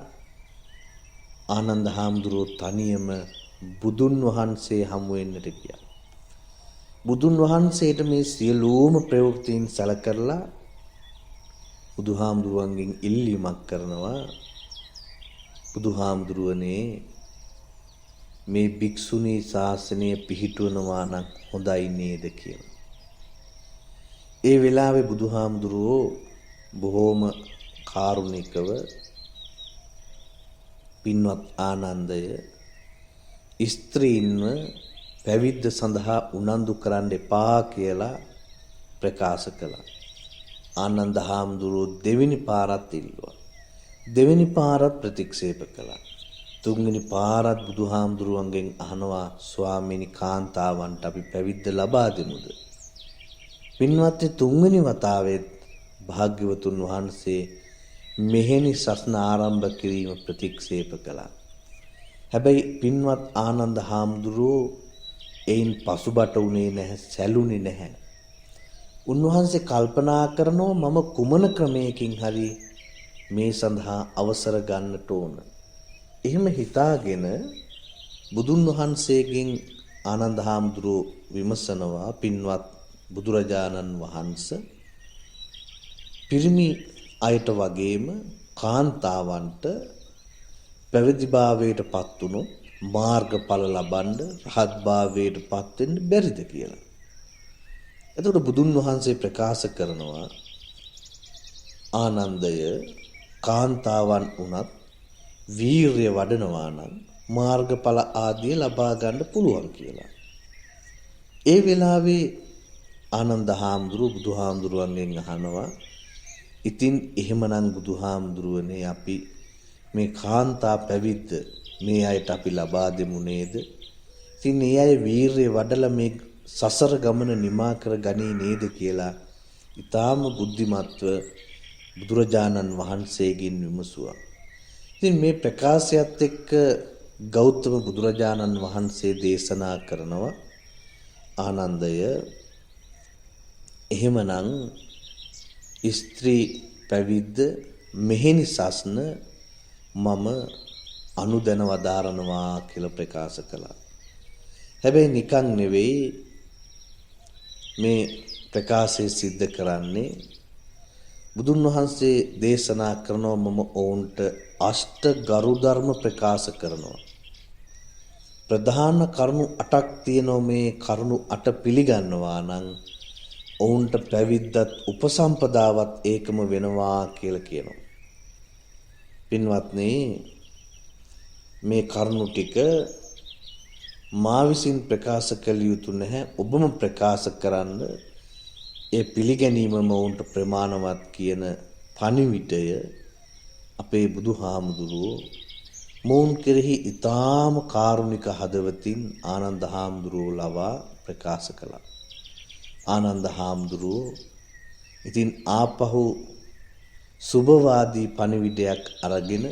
ආනන්ද හාමුදුරුවෝ තනියම බුදුන් වහන්සේ හමු වෙන්නට ගියා. බුදුන් වහන්සේට මේ සියලුම ප්‍රවෘත්තීන් සැලකලා බුදුහාමුදුරුවන්ගෙන් ඉල්ලීමක් කරනවා, බුදුහාමුදුරුවනේ මේ භික්ෂුණී ශාසනය පිහිටුවනවා නම් හොඳයි නේද කියලා. ඒ වෙලාවේ බුදුහාමුදුරුවෝ බොහෝම කාරුණිකව පින්වත් ආනන්දය ස්ත්‍රීන්ව පැවිද්ද සඳහා උනන්දු කරන්න එපා කියලා ප්‍රකාශ කළා. ආනන්ද හාමුදුරුවෝ දෙවෙනි පාරත් ඉල්ලුවා. දෙවෙනි පාරත් ප්‍රතික්ෂේප කළා. තුන්වෙනි පාරත් බුදුහාමුදුරුවන්ගෙන් අහනවා, ස්වාමීනි කාන්තාවන්ට අපි පැවිද්ද ලබා දෙමුද? පින්වත්නි, තුන්වෙනි වතාවෙත් භාග්‍යවතුන් වහන්සේ මෙහෙණි සස්න ආරම්භ කිරීම ප්‍රතික්ෂේප කළා. හැබැයි පින්වත් ආනන්ද හාමුදුරුවෝ එයින් පසුබට උනේ නැහැ, සැලුනේ නැහැ. උන්වහන්සේ කල්පනා කරනවා මම කුමන ක්‍රමයකින් හරි මේ සඳහා අවසර ගන්නට ඕන. එහෙම හිතාගෙන බුදුන් වහන්සේගෙන් ආනන්ද හාමුදුරුවෝ විමසනවා, පින්වත් බුදුරජාණන් වහන්සේ පිරිමි අයට වගේම කාන්තාවන්ට පැවිදිභාවයට පත් වුණොත් මාර්ගඵල ලබන්න රහත්භාවයට පත් වෙන්න බැරිද කියලා. එතකොට බුදුන් වහන්සේ ප්‍රකාශ කරනවා, ආනන්දය කාන්තාවන් වුණත් වීරිය වඩනවා නම් මාර්ගඵල ආදිය ලබා ගන්න පුළුවන් කියලා. ඒ වෙලාවේ ආනන්ද හාමුදුරුවෝ බුදුහාමුදුරුවන්ගෙන් අහනවා, ඉතින් එහෙමනම් බුදුහාමුදුරුවනේ අපි මේ කාන්තා පැවිද්ද මේ අයට අපි ලබා දෙමු නේද? ඉතින් ඒ අය වීරිය වඩලා මේ සසර ගමන නිමා කර ගනී නේද කියලා ඊටාම බුද්ධිමත්ව බුදුරජාණන් වහන්සේගෙන් විමසුවා. ඉතින් මේ ප්‍රකාශයත් එක්ක ගෞතම බුදුරජාණන් වහන්සේ දේශනා කරනවා ආනන්දය එහෙමනම් ස්ත්‍රී පැවිද්ද මෙහෙණි සස්න මම අනුදැන වදාරනවා කියලා ප්‍රකාශ කළා. හැබැයි නිකන් නෙවෙයි මේ ප්‍රකාශය සිද්ධ කරන්නේ බුදුන් වහන්සේ දේශනා කරනවා මම ඔවුන්ට අෂ්ට ගරු ධර්ම ප්‍රකාශ කරනවා. ප්‍රධාන කරුණු 8ක් තියෙනවා මේ කරුණු 8 පිළිගන්නවා නම් ඔවුන්ට පැවිද්දත් උපසම්පදාවත් ඒකම වෙනවා කියලා කියනවා. පින්වත්නි මේ කරුණු ටික මා විසින් ප්‍රකාශ කළ යුතු නැහැ ඔබම ප්‍රකාශ කරන්න ඒ පිළිගැනීමම ඔවුන්ට ප්‍රමාණවත් කියන පණිවිඩය අපේ බුදුහාමුදුරුවෝ මොවුන් කෙරෙහි ඊටාම කාරුණික හදවතින් ආනන්ද හාමුදුරුවෝ ලවා ප්‍රකාශ කළා. ආනන්ද හාමුදුරුවෝ ඉතින් ආපහු සුභවාදී පණිවිඩයක් අරගෙන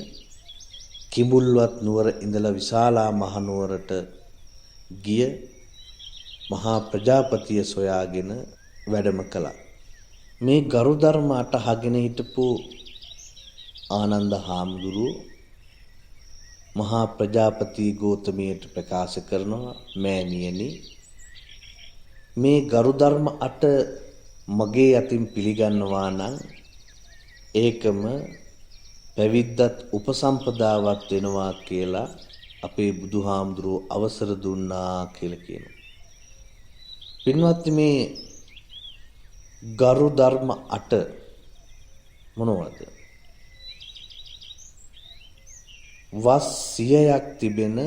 කිඹුල්වත් නුවර ඉඳලා විශාලා මහනුවරට ගිය මහා ප්‍රජාපතිය සොයාගෙන වැඩම කළා. මේ ගරු ධර්ම අටහගෙන හිටපු ආනන්ද හාමුදුරුවෝ මහා ප්‍රජාපති ගෞතමියට ප්‍රකාශ කරනවා මෑණියනි මේ ගරු ධර්ම අට මගේ අතින් පිළිගන්නවා නම් ඒකම පැවිද්දත් උපසම්පදාවත් වෙනවා කියලා අපේ බුදුහාමුදුරුවෝ අවසර දුන්නා කියලා කියනවා. පින්වත්නි මේ ගරු ධර්ම අට මොනවද? වස් 100ක් තිබෙන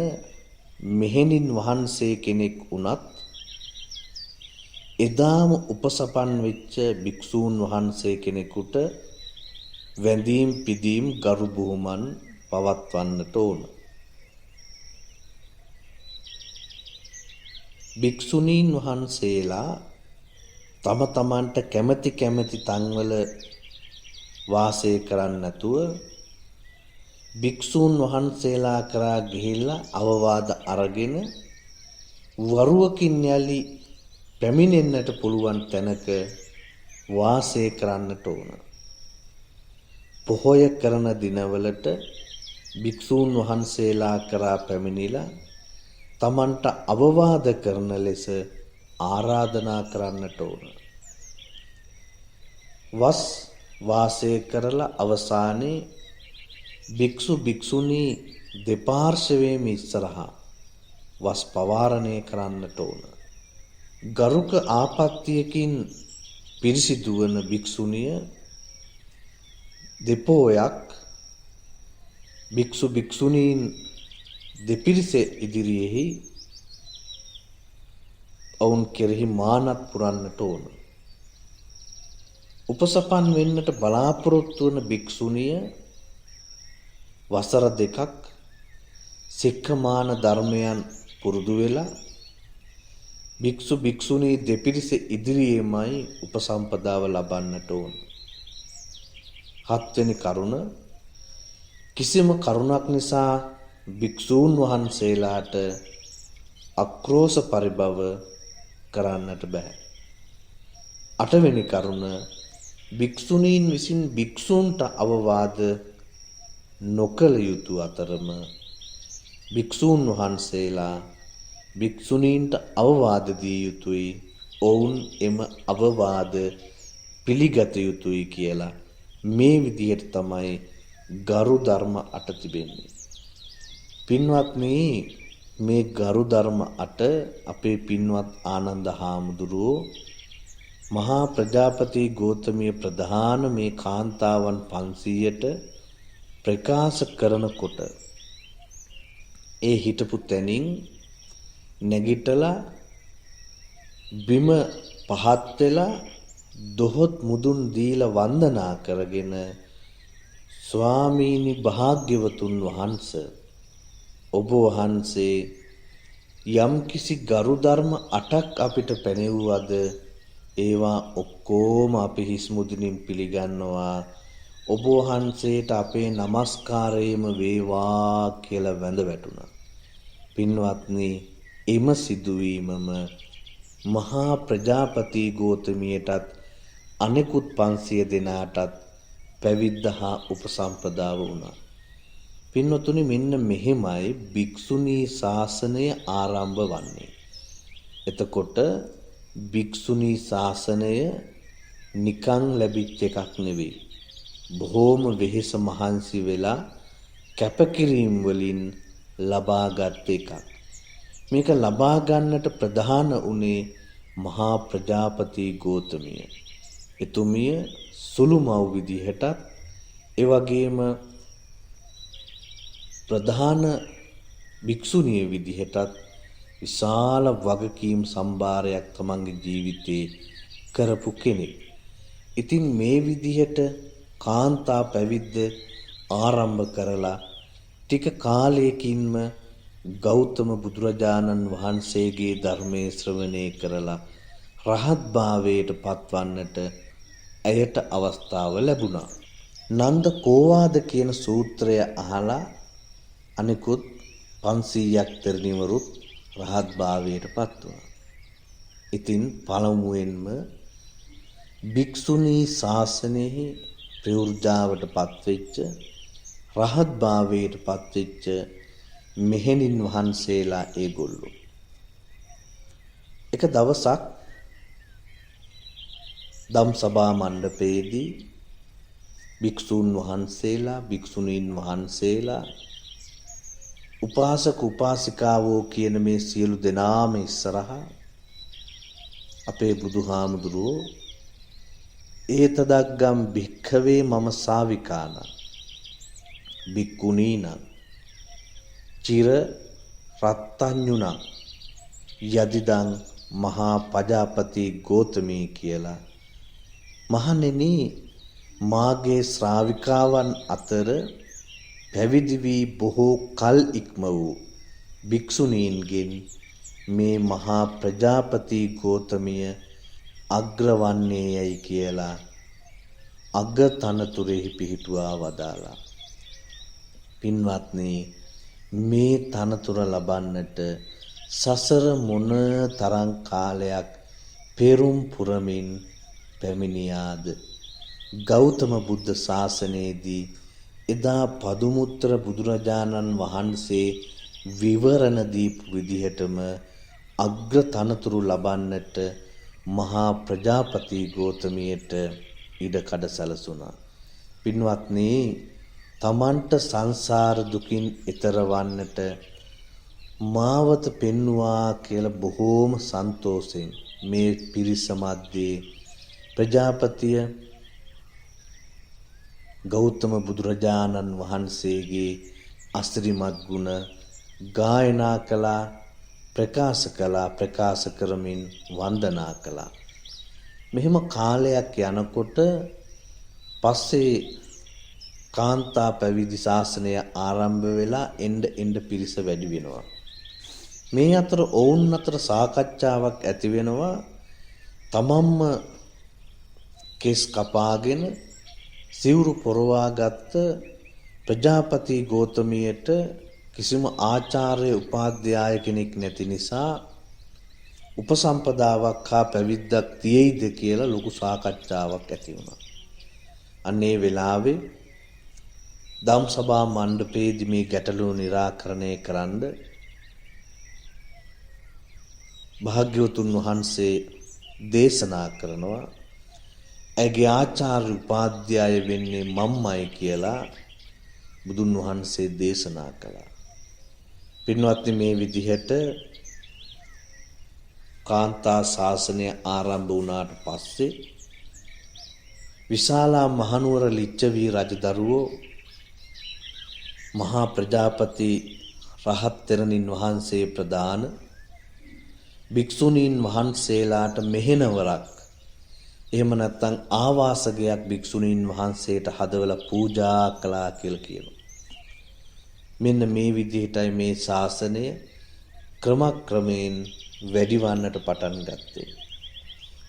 මෙහෙණින් වහන්සේ කෙනෙක් වුණත් එදාම උපසපන් වෙච්ච භික්ෂූන් වහන්සේ කෙනෙකුට වැඳීම් පිදීම් ගරු බුහුමන් පවත්වන්නට ඕන. භික්ෂුණීන් වහන්සේලා තම තමන්ට කැමැති තන්වල වාසය කරන්නේ නැතුව භික්ෂූන් වහන්සේලා කරා ගිහිල්ලා අවවාද අරගෙන වරුවකින් යලි පැමිණෙන්නට පුළුවන් තැනක වාසය කරන්නට ඕන. පොහොය කරන දිනවලට භික්ෂූන් වහන්සේලා කරා පැමිණිලා තමන්ට අවවාද කරන ලෙස ආරාධනා කරන්නට ඕන. වස් වාසය කරලා අවසානයේ භික්ෂු භික්ෂුණී දෙපාර්ශවයේම ඉස්සරහා වස් පවාරණය කරන්නට ඕන. ගරුක ආපත්‍යකින් පිරිසිදු වන භික්ෂුණිය දෙපොයක් භික්ෂු භික්ෂුණීන් දෙපිරිස ඉදිරියෙහි ඔවුන් කෙරෙහි මානත් පුරන්නට ඕන. උපසපන් වෙන්නට බලාපොරොත්තු වන භික්ෂුණිය වසර 2ක් සික්ඛමාන ධර්මයන් පුරුදු වෙලා භික්ෂු භික්ෂුණී දෙපිරිස ඉදිරියේමයි උපසම්පදාව ලබන්නට ඕන. 7 වෙනි කරුණ කිසිම කරුණක් නිසා භික්ෂූන් වහන්සේලාට අක්‍රෝෂ පරිභව කරන්නට බෑ. 8 වෙනි කරුණ භික්ෂුණීන් විසින් භික්ෂූන්ට අවවාද නොකළ යුතු අතරම භික්ෂූන් වහන්සේලා භික්ෂුණීන්ට අවවාද දිය යුතුයි. ඔවුන් එම අවවාද පිළිගත යුතුයි කියලා මේ විදිහට තමයි ගරු ධර්ම 8 තිබෙන්නේ. පින්වත්නි මේ ගරු ධර්ම 8 අපේ පින්වත් ආනන්ද හාමුදුරුවෝ මහා ප්‍රජාපති ගෞතමිය ප්‍රධාන මේ කාන්තාවන් 500ට ප්‍රකාශ කරනකොට ඒ හිටපු තැනින් නැගිටලා බිම පහත් වෙලා දොහොත් මුදුන් දීලා වන්දනා කරගෙන ස්වාමීනි භාග්‍යවතුන් වහන්සේ ඔබ වහන්සේ යම් කිසි ගරු ධර්ම 8ක් අපිට පැනෙවුවද ඒවා ඔක්කොම අපි හිස් මුදුනින් පිළිගන්නවා. ඔබ වහන්සේට අපේ নমස්කාරයම වේවා කියලා වැඳ වැටුණා. පින්වත්නි, එම සිදුවීමම මහා ප්‍රජාපති ගෝතමියටත් අනෙකුත් 500 දෙනාටත් පැවිද්ද හා උපසම්පදාව වුණා. පින්වතුනි, මෙන්න මෙහෙමයි භික්ෂුණී ශාසනය ආරම්භ වන්නේ. එතකොට භික්ෂුණී ශාසනය නිකන් ලැබිච්ච එකක් නෙවෙයි. බොහෝම වෙහෙස මහන්සි වෙලා කැපකිරීම වලින් ලබාගත් එකක්. මේක ලබා ගන්නට ප්‍රධාන උනේ මහා ප්‍රජාපති ගෝතමිය. එතුමිය සුළු මව් විදිහටත් ඒ වගේම ප්‍රධාන භික්ෂුණිය විදිහටත් විශාල වගකීම් සම්භාරයක් තමන්ගේ ජීවිතේ කරපු කෙනෙක්. ඉතින් මේ විදිහට කාන්තා පැවිද්ද ආරම්භ කරලා ටික කාලයකින්ම ගෞතම බුදුරජාණන් වහන්සේගේ ධර්මයේ ශ්‍රවණය කරලා රහත් භාවයට පත්වන්නට ඇයට අවස්ථාව ලැබුණා. නන්ද කෝවාද කියන සූත්‍රය අහලා අනිකුත් 500ක් තෙරණිවරුත් රහත් භාවයට පත් වුණා. ඉතින් පළමුවෙන්ම භික්ෂුණී ශාසනයෙහි ප්‍රවෘජාවට පත්වෙච්ච රහත් භාවයට පත්වෙච්ච මෙහෙණින් වහන්සේලා ඒගොල්ලෝ. එක දවසක් ධම්සභා මණ්ඩපයේදී භික්ෂූන් වහන්සේලා භික්ෂුණීන් වහන්සේලා උපාසක උපාසිකාවෝ කියන මේ සියලු දෙනාම ඉස්සරහා අපේ බුදුහාමුදුරුවෝ ඒතදග්ගම් භික්ඛවේ මම ශාවිකාන භික්ඛුනීන චිර රත්තඤ්ඤුණ යදිදං මහා පජාපති ගෝතමී කියලා මහණෙනි මාගේ ශ්‍රාවිකාවන් අතර පැවිදි වී බොහෝ කල් ඉක්ම වූ භික්ෂුණීන්ගෙන් මේ මහා ප්‍රජාපති ගෝතමිය අග්‍රවන්නේ යයි කියලා අග තනතුරෙහි පිහිටුවා වදාලා. පින්වත්නි, මේ තනතුර ලබන්නට සසර මොන තරම් කාලයක් පෙරුම් පුරමින් පැමිණියාද? ගෞතම බුද්ධ ශාසනයේදී එදා පදුමුත්තර බුදුරජාණන් වහන්සේ විවරණ දීපු විදිහටම අග්‍ර තනතුරු ලබන්නට මහා ප්‍රජාපති ගෝතමියට ඉඩකඩ සැලසුණා. පින්වත්නි, තමන්ට සංසාර දුකින් එතර වන්නට මාවත පෙන්වුවා කියලා බොහෝම සන්තෝෂෙන් මේ පිරිස මැද්දේ ප්‍රජාපතිය ගෞතම බුදුරජාණන් වහන්සේගේ අසිරිමත් ගුණ ගායනා කළා, ප්‍රකාශ කරමින් වන්දනා කළා. මෙහෙම කාලයක් යනකොට පස්සේ කාන්තා පැවිදි ශාසනය ආරම්භ වෙලා එන්න පිරිස වැඩි වෙනවා. මේ අතර ඔවුන් අතර සාකච්ඡාවක් ඇති වෙනවා. තමන්ම කෙස් කපාගෙන සිවුරු පොරවාගත්ත ප්‍රජාපති ගෝතමියට කිසිම ආචාර්ය උපාධ්‍යාය කෙනෙක් නැති නිසා උපසම්පදාවක් හා පැවිද්දක් තියෙයිද කියලා ලොකු සාකච්ඡාවක් ඇති වුණා. අන්නේ වෙලාවේ ධම්සභා මණ්ඩපයේදී මේ ගැටලුව निराකරණය කරන්න භාග්‍යවතුන් වහන්සේ දේශනා කරනවා. ඇගේ ආචාර්ය උපාධ්‍යාය වෙන්නේ මම්මයි කියලා බුදුන් වහන්සේ දේශනා කළා. පින්වත්නි, මේ විදිහට කාන්තා ශාසනය ආරම්භ වුණාට පස්සේ විශාලා මහනුවර ලිච්ඡවී රජදරුවෝ මහා ප්‍රජාපති රහත් තෙරණින් වහන්සේ ප්‍රදාන භික්ෂුණීන් වහන්සේලාට මෙහෙණවරක් එහෙම නැත්නම් ආවාසගයක් භික්ෂුණීන් වහන්සේට හදවලා පූජා කළා කියලා කියනවා. මෙන්න මේ විදිහටයි මේ ශාසනය ක්‍රමක්‍රමයෙන් වැඩි වන්නට පටන් ගත්තේ.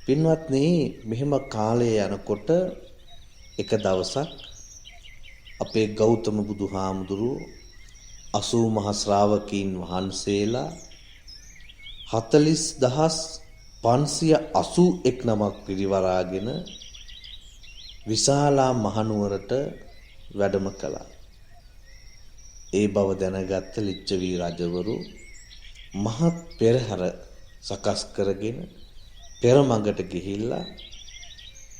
පින්වත්නි, මෙහෙම කාලය යනකොට එක දවසක් අපේ ගෞතම බුදුහාමුදුරුවෝ 80 මහ ශ්‍රාවකීන් වහන්සේලා 40,581 නමක් පිරිවරාගෙන විශාලා මහනුවරට වැඩම කළා. ඒ බව දැනගත්ත ලිච්ඡවී රජවරු මහත් පෙරහැර සකස් කරගෙන පෙරමඟට ගිහිල්ලා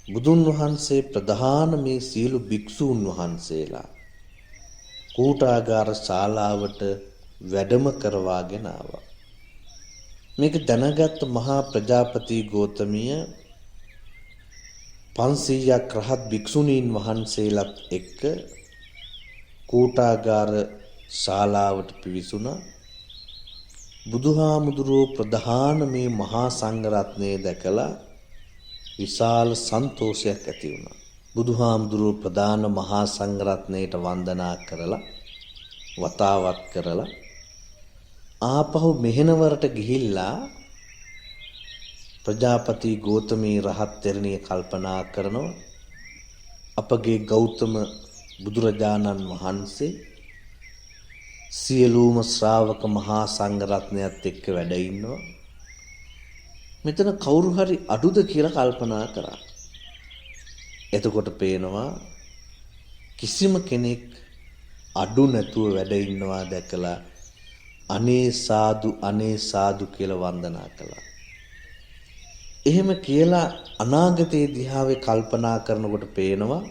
බුදුන් වහන්සේ ප්‍රධාන මේ සියලු භික්ෂූන් වහන්සේලා කූටාගාර ශාලාවට වැඩම කරවාගෙන ආවා. මේක දැනගත් මහා ප්‍රජාපති ගෝතමිය 500ක් රහත් භික්ෂුණීන් වහන්සේලාත් එක්ක කූටාගාර ශාලාවට පිවිසුණා. බුදුහාමුදුරුවෝ ප්‍රධාන මේ මහා සංඝරත්නය දැකලා විශාල සන්තෝෂයක් ඇති වුණා. බුදුහාමුදුරුවෝ ප්‍රධාන මහා සංඝරත්නයට වන්දනා කරලා වතාවත් කරලා ආපහු මෙහෙණවරට ගිහිල්ලා ප්‍රජාපති ගෝතමී රහත් තෙරණිය කල්පනා කරනවා, අපගේ ගෞතම බුදුරජාණන් වහන්සේ සියලුම ශ්‍රාවක මහා සංඝරත්නයත් එක්ක වැඩ ඉන්නවා. මෙතන කවුරු හරි අඩුද කියලා කල්පනා කරා. එතකොට පේනවා කිසිම කෙනෙක් අඩු නැතුව වැඩ ඉන්නවා දැකලා අනේ සාදු කියලා වන්දනා කළා. එහෙම කියලා අනාගතයේ දිහාවේ කල්පනා කරනකොට පේනවා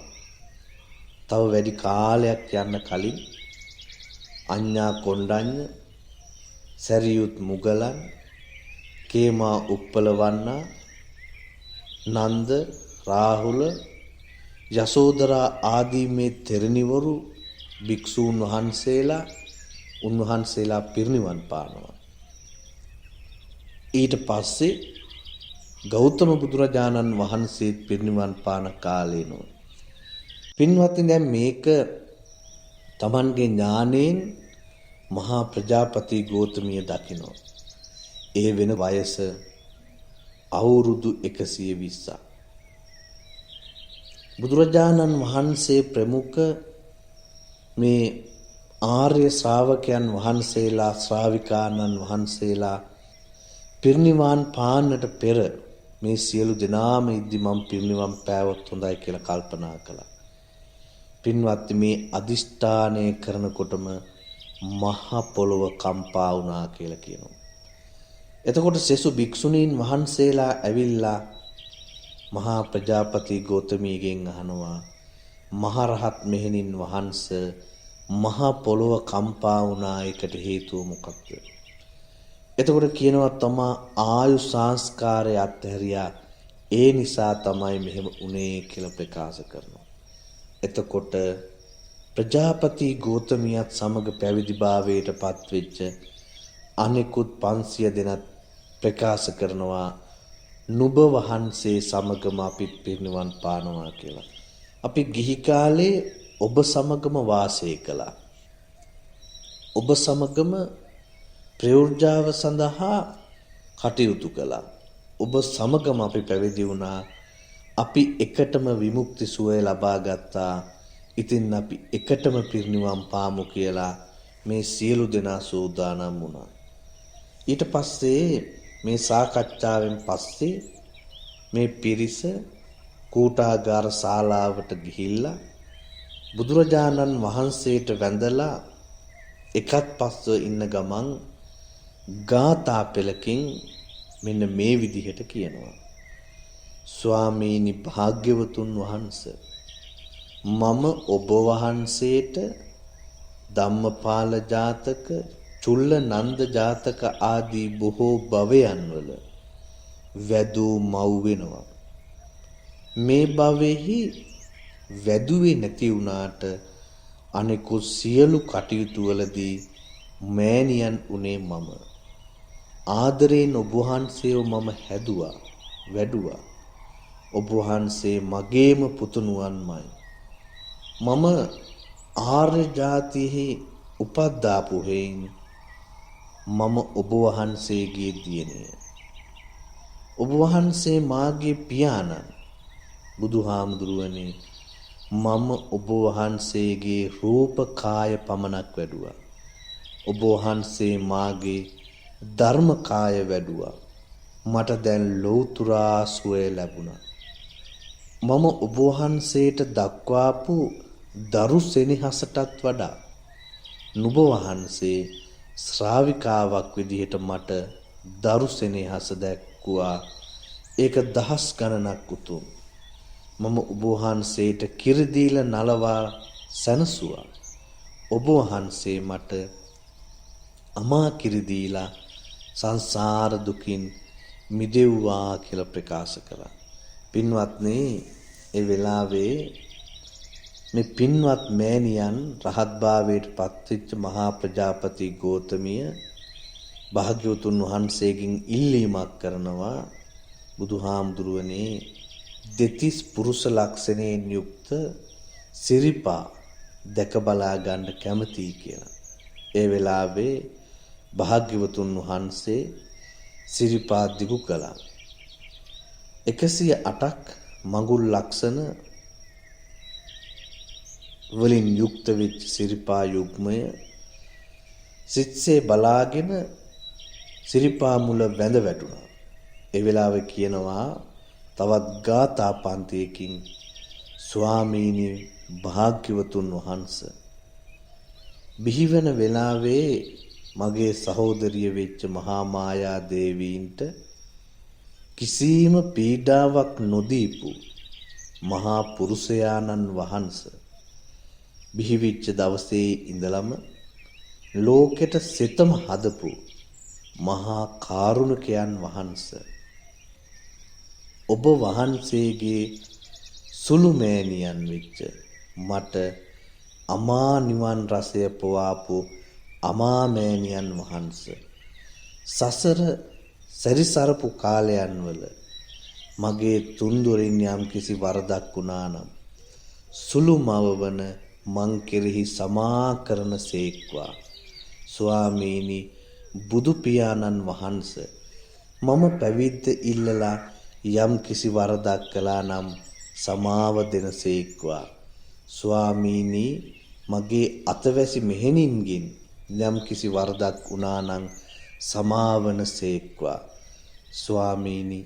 තව වැඩි කාලයක් යන්න කලින් අඤ්ඤා කොණ්ඩඤ්ඤ, සරියුත් මුගලන්, කේමා උප්පලවන්නා, නන්ද, රාහුල, යසෝදරා ආදී මේ තෙරණිවරු භික්ෂූන් වහන්සේලා උන්වහන්සේලා පිරිනිවන් පානවා. ඊට පස්සේ ගෞතම බුදුරජාණන් වහන්සේ පිරිනිවන් පාන කාලේනෝ පින්වත්නි, දැන් මේක තමන්ගේ ඥාණයෙන් මහා ප්‍රජාපති ගෝතමිය දකිනවා. ඒ වෙන වයස අවුරුදු 120ක්. බුදුරජාණන් වහන්සේ ප්‍රමුඛ මේ ආර්ය ශ්‍රාවකයන් වහන්සේලා ශ්‍රාවිකානන් වහන්සේලා පිරිනිවන් පාන්නට පෙර මේ සියලු දෙනාම ඉදි මම පිරිනිවන් පෑවොත් හොඳයි කියලා කල්පනා කළා. පින්වත්නි, මේ අදිෂ්ඨානය කරනකොටම මහ පොළොව කම්පා වුණා කියලා කියනවා. එතකොට සෙසු භික්ෂුණීන් වහන්සේලා ඇවිල්ලා මහා ප්‍රජාපති ගෝතමීගෙන් අහනවා, මහරහත් මෙහෙණින් වහන්සේ මහා පොළොව කම්පා වුණා, ඒකට හේතුව මොකක්ද? එතකොට කියනවා තමා ආයු සංස්කාරය අත්හැරියා, ඒ නිසා තමයි මෙහෙම උනේ කියලා ප්‍රකාශ කරනවා. එතකොට ප්‍රජාපති ගෝතමියත් සමග පැවිදිභාවයට පත්වෙච්ච අනෙකුත් 500 දෙනත් ප්‍රකාශ කරනවා, නුඹ වහන්සේ සමගම අපිත් පිරිනිවන් පානවා කියලා. අපි ගිහි කාලේ ඔබ සමගම වාසය කළා. ඔබ සමගම ප්‍රයෝජාව සඳහා කටයුතු කළා. ඔබ සමගම අපි පැවිදි වුණා. අපි එකටම විමුක්ති සුවය ලබා ගත්තා. ඉතින් අපි එකටම පිරිනිවන් පාමු කියලා මේ සියලු දෙනා සූදානම් වුණා. ඊට පස්සේ මේ සාකච්ඡාවෙන් පස්සේ මේ පිරිස කූටාගාර ශාලාවට ගිහිල්ලා බුදුරජාණන් වහන්සේට වැඳලා එකත් පස්ව ඉන්න ගමන් ගාථා පෙළකින් මෙන්න මේ විදිහට කියනවා, ස්වාමීනි භාග්‍යවතුන් වහන්සේ, මම ඔබ වහන්සේට ධම්මපාල ජාතක, චුල්ල නන්ද ජාතක ආදී බොහෝ භවයන්වල වැදූ මව් වෙනවා. මේ භවෙහි වැදුවේ නැති වුණාට අනෙකුත් සියලු කටයුතු වලදී මෑණියන් උනේ මම. ආදරයෙන් ඔබ වහන්සේව මම හැදුවා, වැඩුවා. ඔබ වහන්සේ මගේම පුතුණුවන්මයි. මම ආර්ය ජාතියෙහි උපද්දාපු හේයින් මම ඔබ වහන්සේගේ දියණිය. ඔබ වහන්සේ මාගේ පියාණන්. බුදුහාමුදුරුවනේ මම ඔබ වහන්සේගේ රූප කාය පමණක් වැඩුවා. ඔබ වහන්සේ මාගේ ධර්ම කාය වැඩුවා. මට දැන් ලෞතුරා සුවය ලැබුණා. මම ඔබ වහන්සේට දක්වාපු දරු සෙනෙහසටත් වඩා නුඹ වහන්සේ ශ්‍රාවිකාවක් විදිහට මට දරු සෙනෙහස දැක්වුවා. ඒක දහස් ගණනක් උතුම්. මම ඔබ වහන්සේට කිරි දීලා නලවා සැනසුවා. ඔබ වහන්සේ මට අමා කිරි දීලා සංසාර දුකින් මිදෙව්වා කියලා ප්‍රකාශ කළා. පින්වත්නි, ඒ වෙලාවේ මේ පින්වත් මෑණියන් රහත් භාවයට පත්වෙච්ච මහා ප්‍රජාපති ගෝතමිය භාග්‍යවතුන් වහන්සේගෙන් ඉල්ලීමක් කරනවා. බුදුහාමුදුරුවනේ දෙතිස් පුරුෂ ලක්ෂණයෙන් යුක්ත සිරිපා දැක බලා ගන්න කැමතියි කියලා. ඒ වෙලාවේ භාග්‍යවතුන් වහන්සේ සිරිපා දිගු කළා. 108ක් මඟුල් ලක්ෂණ වලින් යුක්ත වෙච්ච සිරිපා යුග්මය සිත්සේ බලාගෙන සිරිපා මුල වැඳ වැටුණා. ඒ වෙලාවේ කියනවා තවත් ගාථා පන්තියකින් ස්වාමීනි භාග්‍යවතුන් වහන්සේ බිහිවන වෙලාවේ මගේ සහෝදරිය වෙච්ච මහා මායා දේවීන්ට කිසිම පීඩාවක් නොදීපු මහා පුරුෂයාණන් වහන්සේ බිහිවිච්ච දවසේ ඉඳලම ලෝකෙට සිතම හදපු මහා කාරුණිකයන් වහන්සේ ඔබ වහන්සේගේ සුළු මෑණියන් වෙච්ච මට අමා නිවන් රසය පවාපු අමා මෑණියන් වහන්සේ සසර සැරිසරපු කාලයන්වල මගේ තුන්දොරින් යම් කිසි වරදක් වුණා නම් සුළු මවවන මං කෙරෙහි සමා කරන සේක්වා. ස්වාමීනි බුදු පියාණන් වහන්සේ මම පැවිද්ද ඉල්ලලා යම් කිසි වරදක් කළා නම් සමාව දෙන සේක්වා. ස්වාමීනි මගේ අතවැසි මෙහෙණින්ගෙන් යම් කිසි වරදක් වුණා නම් සමාවන සේක්වා. ස්වාමීනි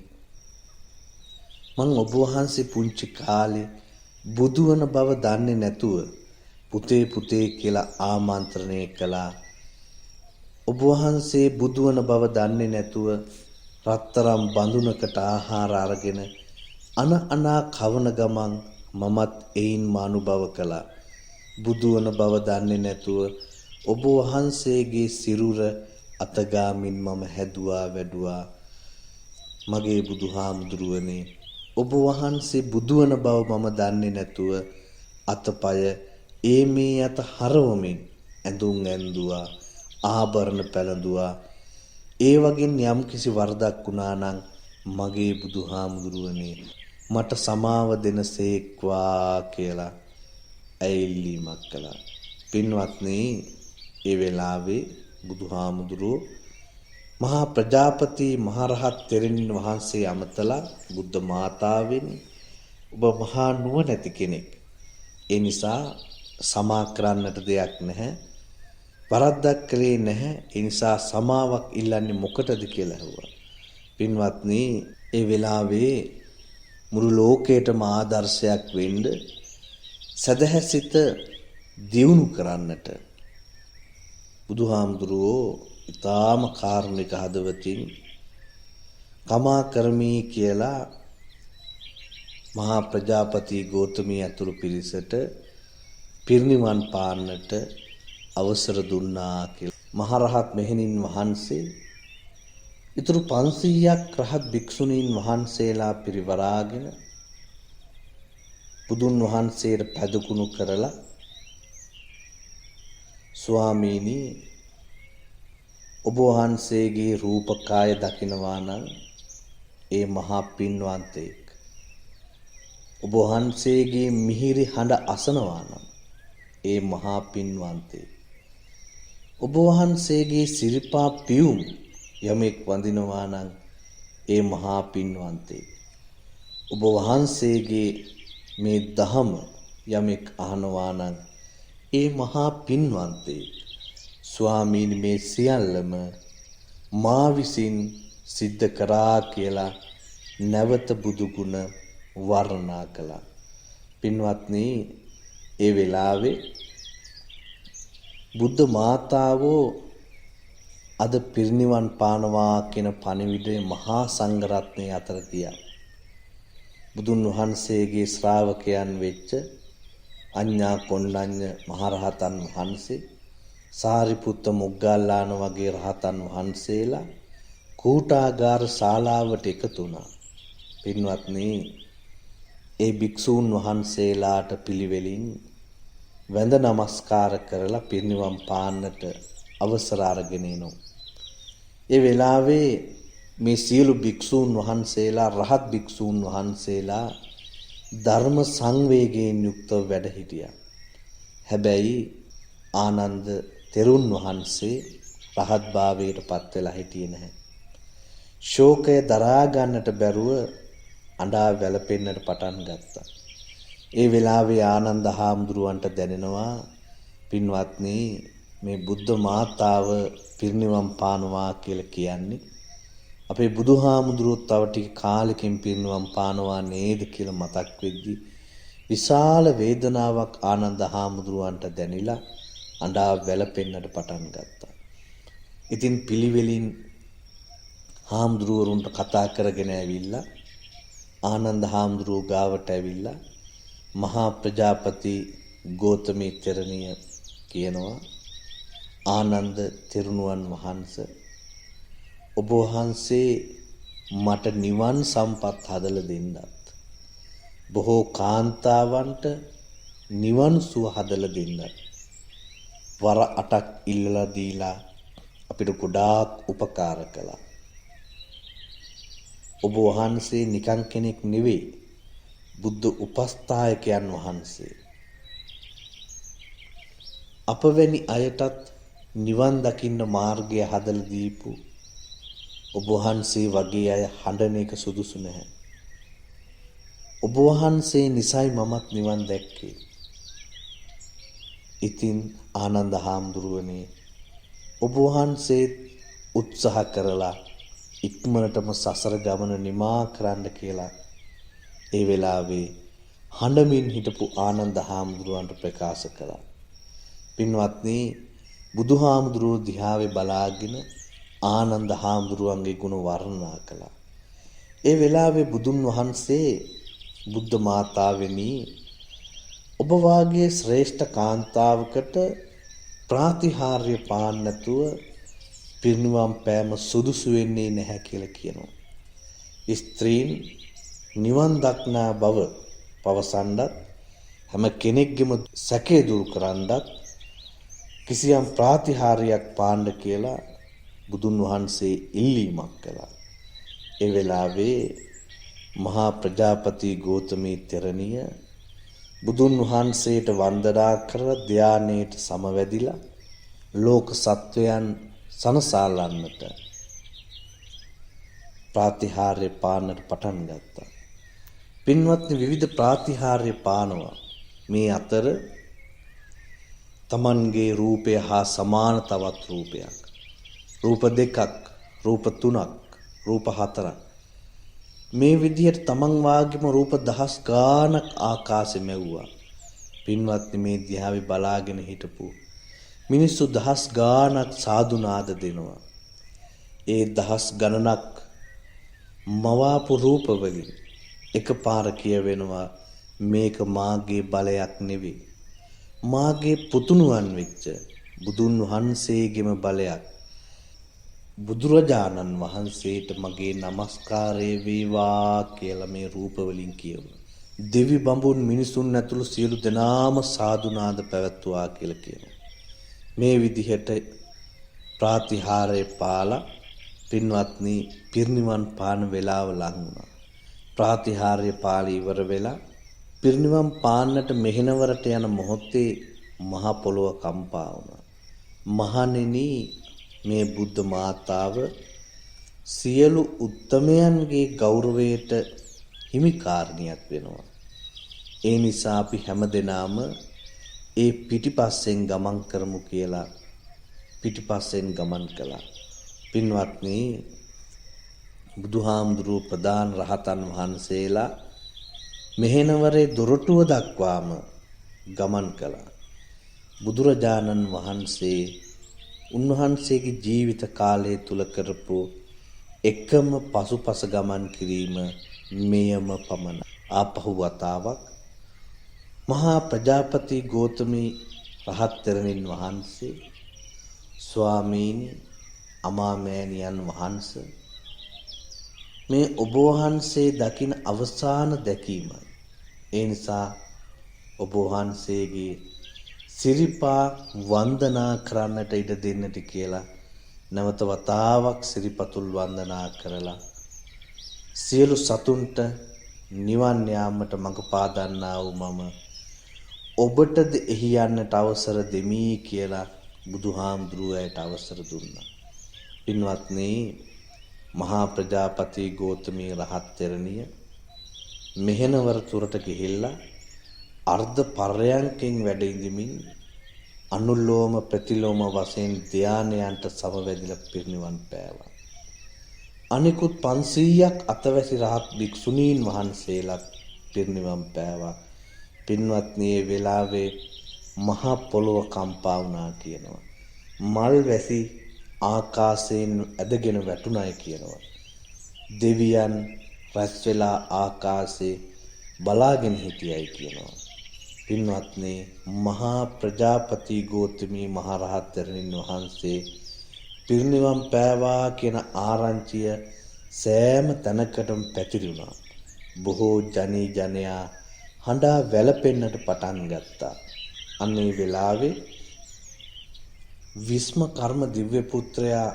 මං ඔබ වහන්සේ පුංචි කාලේ බුදු වන බව දන්නේ නැතුව පුතේ පුතේ කියලා ආමන්ත්‍රණය කළා. ඔබ වහන්සේ බුදු වන බව දන්නේ නැතුව රත්තරම් බඳුනකට ආහාර අරගෙන අනා කවන ගමන් මමත් එයින්ම අනුභව කළා. බුදු වන බව දන්නේ නැතුව ඔබ වහන්සේගේ සිරුර අතගාමින් මම හැදුවා වැඩුවා. මගේ බුදුහාමුදුරුවනේ ඔබ වහන්සේ බුදු වන බව මම දන්නේ නැතුව අතපය මේ අත හරවමින් ඇඳුම් ඇඳුවා, ආභරණ පැළඳුවා. ඒ වගේන් යම් කිසි වරදක් වුණා නම් මගේ බුදුහාමුදුරුවනේ මට සමාව දෙනසේක්වා කියලා ඇයිල්ලීමක් කළා. පින්වත්නි, ඒ වෙලාවේ බුදුහාමුදුරුවෝ මහා ප්‍රජාපති මහරහත් තෙරණින් වහන්සේ අමතලා බුද්ධ මාතාවෙන් ඔබ මහා නුවණැති කෙනෙක්. ඒ නිසා සමා කරන්නට දෙයක් නැහැ. වරද්දක් කළේ නැහැ. ඒ නිසා සමාවක් ඉල්ලන්නේ මොකටද කියලා ඇහුවා. පින්වත්නි, ඒ වෙලාවේ මුළු ලෝකයටම ආදර්ශයක් වෙන්න සදහැසිත දියුණු කරන්නට බුදුහාමුදුරුවෝ ඊටාම කාරුණික හදවතින් කමා කරමි කියලා මහා ප්‍රජාපති ගෝතමී ඇතුළු පිරිසට පිරිනිවන් පාන්නට අවසර දුන්නා කියලා. මහරහත් මෙහෙණින් වහන්සේ ඊතුරු 500ක් රහත් භික්ෂුණීන් වහන්සේලා පිරිවරාගෙන බුදුන් වහන්සේට පැදුකුණු කරලා ස්වාමීනි ඔබ වහන්සේගේ රූපකාය දකිනවා නම් ඒ මහා පින්වන්තෙක්. ඔබ වහන්සේගේ මිහිරි හඬ අසනවා නම් ඒ මහා පින්වන්තෙක්. ඔබ වහන්සේගේ සිරිපා පියුම් යමෙක් වඳිනවා නම් ඒ මහා පින්වන්තේ. ඔබ වහන්සේගේ මේ දහම යමෙක් අහනවා නම් ඒ මහා පින්වන්තේ. ස්වාමීනි මේ සියල්ලම මා විසින් සිද්ධ කරා කියලා නැවත බුදු ගුණ වර්ණනා කළා. පින්වත්නි ඒ වෙලාවේ බුද්ධ මාතාවෝ අද පිරිනිවන් පානවා කියන පණිවිඩය මහා සංඝරත්නය අතර තියා. බුදුන් වහන්සේගේ ශ්‍රාවකයන් වෙච්ච අඤ්ඤා කොණ්ඩඤ්ඤ මහරහතන් වහන්සේ, සාරිපුත්ත මොග්ගල්ලාන වගේ රහතන් වහන්සේලා කූටාගාර ශාලාවට එකතු වුණා. පින්වත්නි ඒ භික්ෂූන් වහන්සේලාට පිළිවෙලින් වැඳ නමස්කාර කරලා පිරිනිවන් පාන්නට අවසර අරගෙන එනවා. ඒ වෙලාවේ මේ සියලු භික්ෂූන් වහන්සේලා රහත් භික්ෂූන් වහන්සේලා ධර්ම සංවේගයෙන් යුක්තව වැඩ හිටියා. හැබැයි ආනන්ද තෙරුන් වහන්සේ රහත් භාවයට පත් වෙලා හිටියේ නැහැ. ශෝකය දරා ගන්නට බැරුව අඬා වැළපෙන්නට පටන් ගත්තා. ඒ වෙලාවේ ආනන්ද හාමුදුරුවන්ට දැනෙනවා පින්වත්නි මේ බුද්ධ මාතාව පිරිනිවන් පානවා කියලා කියන්නේ අපේ බුදුහාමුදුරුවෝ තව ටික කාලෙකින් පිරිනිවන් පානවා නේද කියලා මතක් වෙද්දි විශාල වේදනාවක් ආනන්ද හාමුදුරුවන්ට දැනිලා අඬා වැළපෙන්නට පටන් ගත්තා. ඉතින් පිළිවෙලින් හාමුදුරුවරුන්ට කතා කරගෙන ඇවිල්ලා ආනන්ද හාමුදුරුවෝ ගාවට ඇවිල්ලා මහා ප්‍රජාපති ගෝතමී තෙරණිය කියනවා ආනන්ද තෙරණුවන් වහන්සේ ඔබ වහන්සේ මට නිවන් සම්පත් හදලා දෙන්නත් බොහෝ කාන්තාවන්ට නිවන් සුව හදලා දෙන්නත් වර 8ක් ඉල්ලලා දීලා අපිට ගොඩාක් උපකාර කළා. ඔබ වහන්සේ නිකන් කෙනෙක් නෙවෙයි බුද්ධ උපස්ථායකයන් වහන්සේ. අප වැනි අයටත් නිවන් දකින්න මාර්ගය හදලා දීපු ඔබ වහන්සේ වගේ අය හඬන එක සුදුසු නැහැ. ඔබ වහන්සේ නිසයි මමත් නිවන් දැක්කේ. ඉතින් ආනන්ද හාමුදුරුවනේ ඔබ වහන්සේ උත්සාහ කරලා ඉක්මනටම සසර ගමන නිමා කරන්න කියලා ඒ වෙලාවේ හඬමින් හිටපු ආනන්ද හාමුදුරුවන්ට ප්‍රකාශ කළා. පින්වත්නි බුදුහාමුදුරුවෝ දිහාවේ බලාගෙන ආනන්ද හාමුදුරුවන්ගේ ගුණ වර්ණනා කළා. ඒ වෙලාවේ බුදුන් වහන්සේ බුද්ධ මාතාවෙනි ඔබ වාගේ ශ්‍රේෂ්ඨ කාන්තාවකට ප්‍රාතිහාර්ය පාන්න නැතුව පිරිනිවන් පෑම සුදුසු වෙන්නේ නැහැ කියලා කියනවා. ස්ත්‍රීන් නිවන් දක්නා බව පවසන්නත් හැම කෙනෙක්ගේම සැකය දුරු කරන්නත් කිසියම් ප්‍රාතිහාර්යයක් පාන්න කියලා බුදුන් වහන්සේ ඉල්ලීමක් කළා. ඒ වෙලාවේ මහා ප්‍රජාපති ගෝතමී තෙරණිය බුදුන් වහන්සේට වන්දනා කර ධානයට සමවැදිලා ලෝක සත්වයන් සනසාලන්නට ප්‍රාතිහාර්ය පාන්නට පටන් ගත්තා. පින්වත්නි විවිධ ප්‍රාතිහාර්ය පානවා. මේ අතර තමන්ගේ රූපය හා සමාන තවත් රූපයක්, රූප 2ක්, රූප 3ක්, රූප 4ක්, මේ විදිහට තමන් වාගේම රූප 10 ගානක් ආකාශෙ මැව්වා. පින්වත්නි මේ දිහාවේ බලාගෙන හිටපු මිනිස්සු 10 ගානක් සාදුනාද දෙනවා. ඒ 10 ගණනක් මවාපු රූපවලින් එකපාර කියවෙනවා මේක මාගේ බලයක් නෙවෙයි, මාගේ පුතුණුවන් වෙච්ච බුදුන් වහන්සේගේම බලයක්. බුදුරජාණන් වහන්සේට මගේ নমස්කාරය වේවා කියලා මේ රූපවලින් කියවනවා. දෙවි බඹුන් මිනිසුන් ඇතුළු සියලු දෙනාම සාදුනාද පැවැත්වුවා කියලා කියනවා. මේ විදිහට ප්‍රාතිහාර්ය පාලා පින්වත්නි පිරිනිවන් පාන වේලාව ලං වුණා. ප්‍රාතිහාර්ය පාළි ඉවර වෙලා පිරිනිවන් පාන්නට මෙහෙණවරට යන මොහොතේ මහ පොළොව කම්පා වුණා. මහණෙනි මේ බුද්ධ මාතාව සියලු උත්තමයන්ගේ ගෞරවයට හිමිකාරණියක් වෙනවා. ඒ නිසා අපි හැමදෙනාම ඒ පිටිපස්සෙන් ගමන් කරමු කියලා පිටිපස්සෙන් ගමන් කළා. පින්වත්නි, බුදුහාමුදුරුවෝ ප්‍රධාන රහතන් වහන්සේලා මෙහෙණවරේ දොරටුව දක්වාම ගමන් කළා. බුදුරජාණන් වහන්සේ උන්වහන්සේගේ ජීවිත කාලය තුල කරපු එකම පසුපස ගමන් කිරීම මෙයම පමණයි. ආපහු වතාවක් මහා ප්‍රජාපති ගෝතමී රහත් තෙරණින් වහන්සේ ස්වාමීනි අමාමෑණියන් වහන්සේ මේ ඔබ වහන්සේ දකින අවසාන දැකීමයි. ඒ නිසා ඔබ වහන්සේගේ සිරිපා වන්දනා කරන්නට ඉඩ දෙන්නට කියලා නැවත වතාවක් සිරිපතුල් වන්දනා කරලා සියලු සතුන්ට නිවන් යාමට මඟ පාදන්නා වූ මම ඔබටද එහි යන්නට අවසර දෙමි කියලා බුදුහාමුදුරුවෝට අවසර දුන්නා. පින්වත්නි, මහා ප්‍රජාපති ගෝතමී රහත් තෙරණිය මෙහෙණවර තුරට ගිහිල්ලා අර්ධ පර්යංකෙන් වැඩ ඉඳමින් අනුලෝම ප්‍රතිලෝම වශයෙන් ධානයන්ට සමවැදිලා පිරිනිවන් පෑවා. අනිකුත් 500ක් අතවැසි රහත් භික්ෂුණීන් වහන්සේලාත් පිරිනිවන් පෑවා. පින්වත්නි, මේ වෙලාවේ මහා පොළොව කම්පා වුණා කියනවා. මල් වැසි ආකාශයෙන් ඇදගෙන වැටුණයි කියනවා. දෙවියන් රැස් වෙලා ආකාශේ බලාගෙන හිටියයි කියනවා. පින්වත්නි, මහා ප්‍රජාපති ගෝතමී මහරහත් තෙරණින් වහන්සේ පිරිනිවන් පෑවා කියන ආරංචිය සෑම තැනකටම පැතිරුණා. බොහෝ ජනයා හඬා වැළපෙන්නට පටන් ගත්තා. අන්නේ වෙලාවේ විස්ම කර්ම දිව්‍ය පුත්‍රයා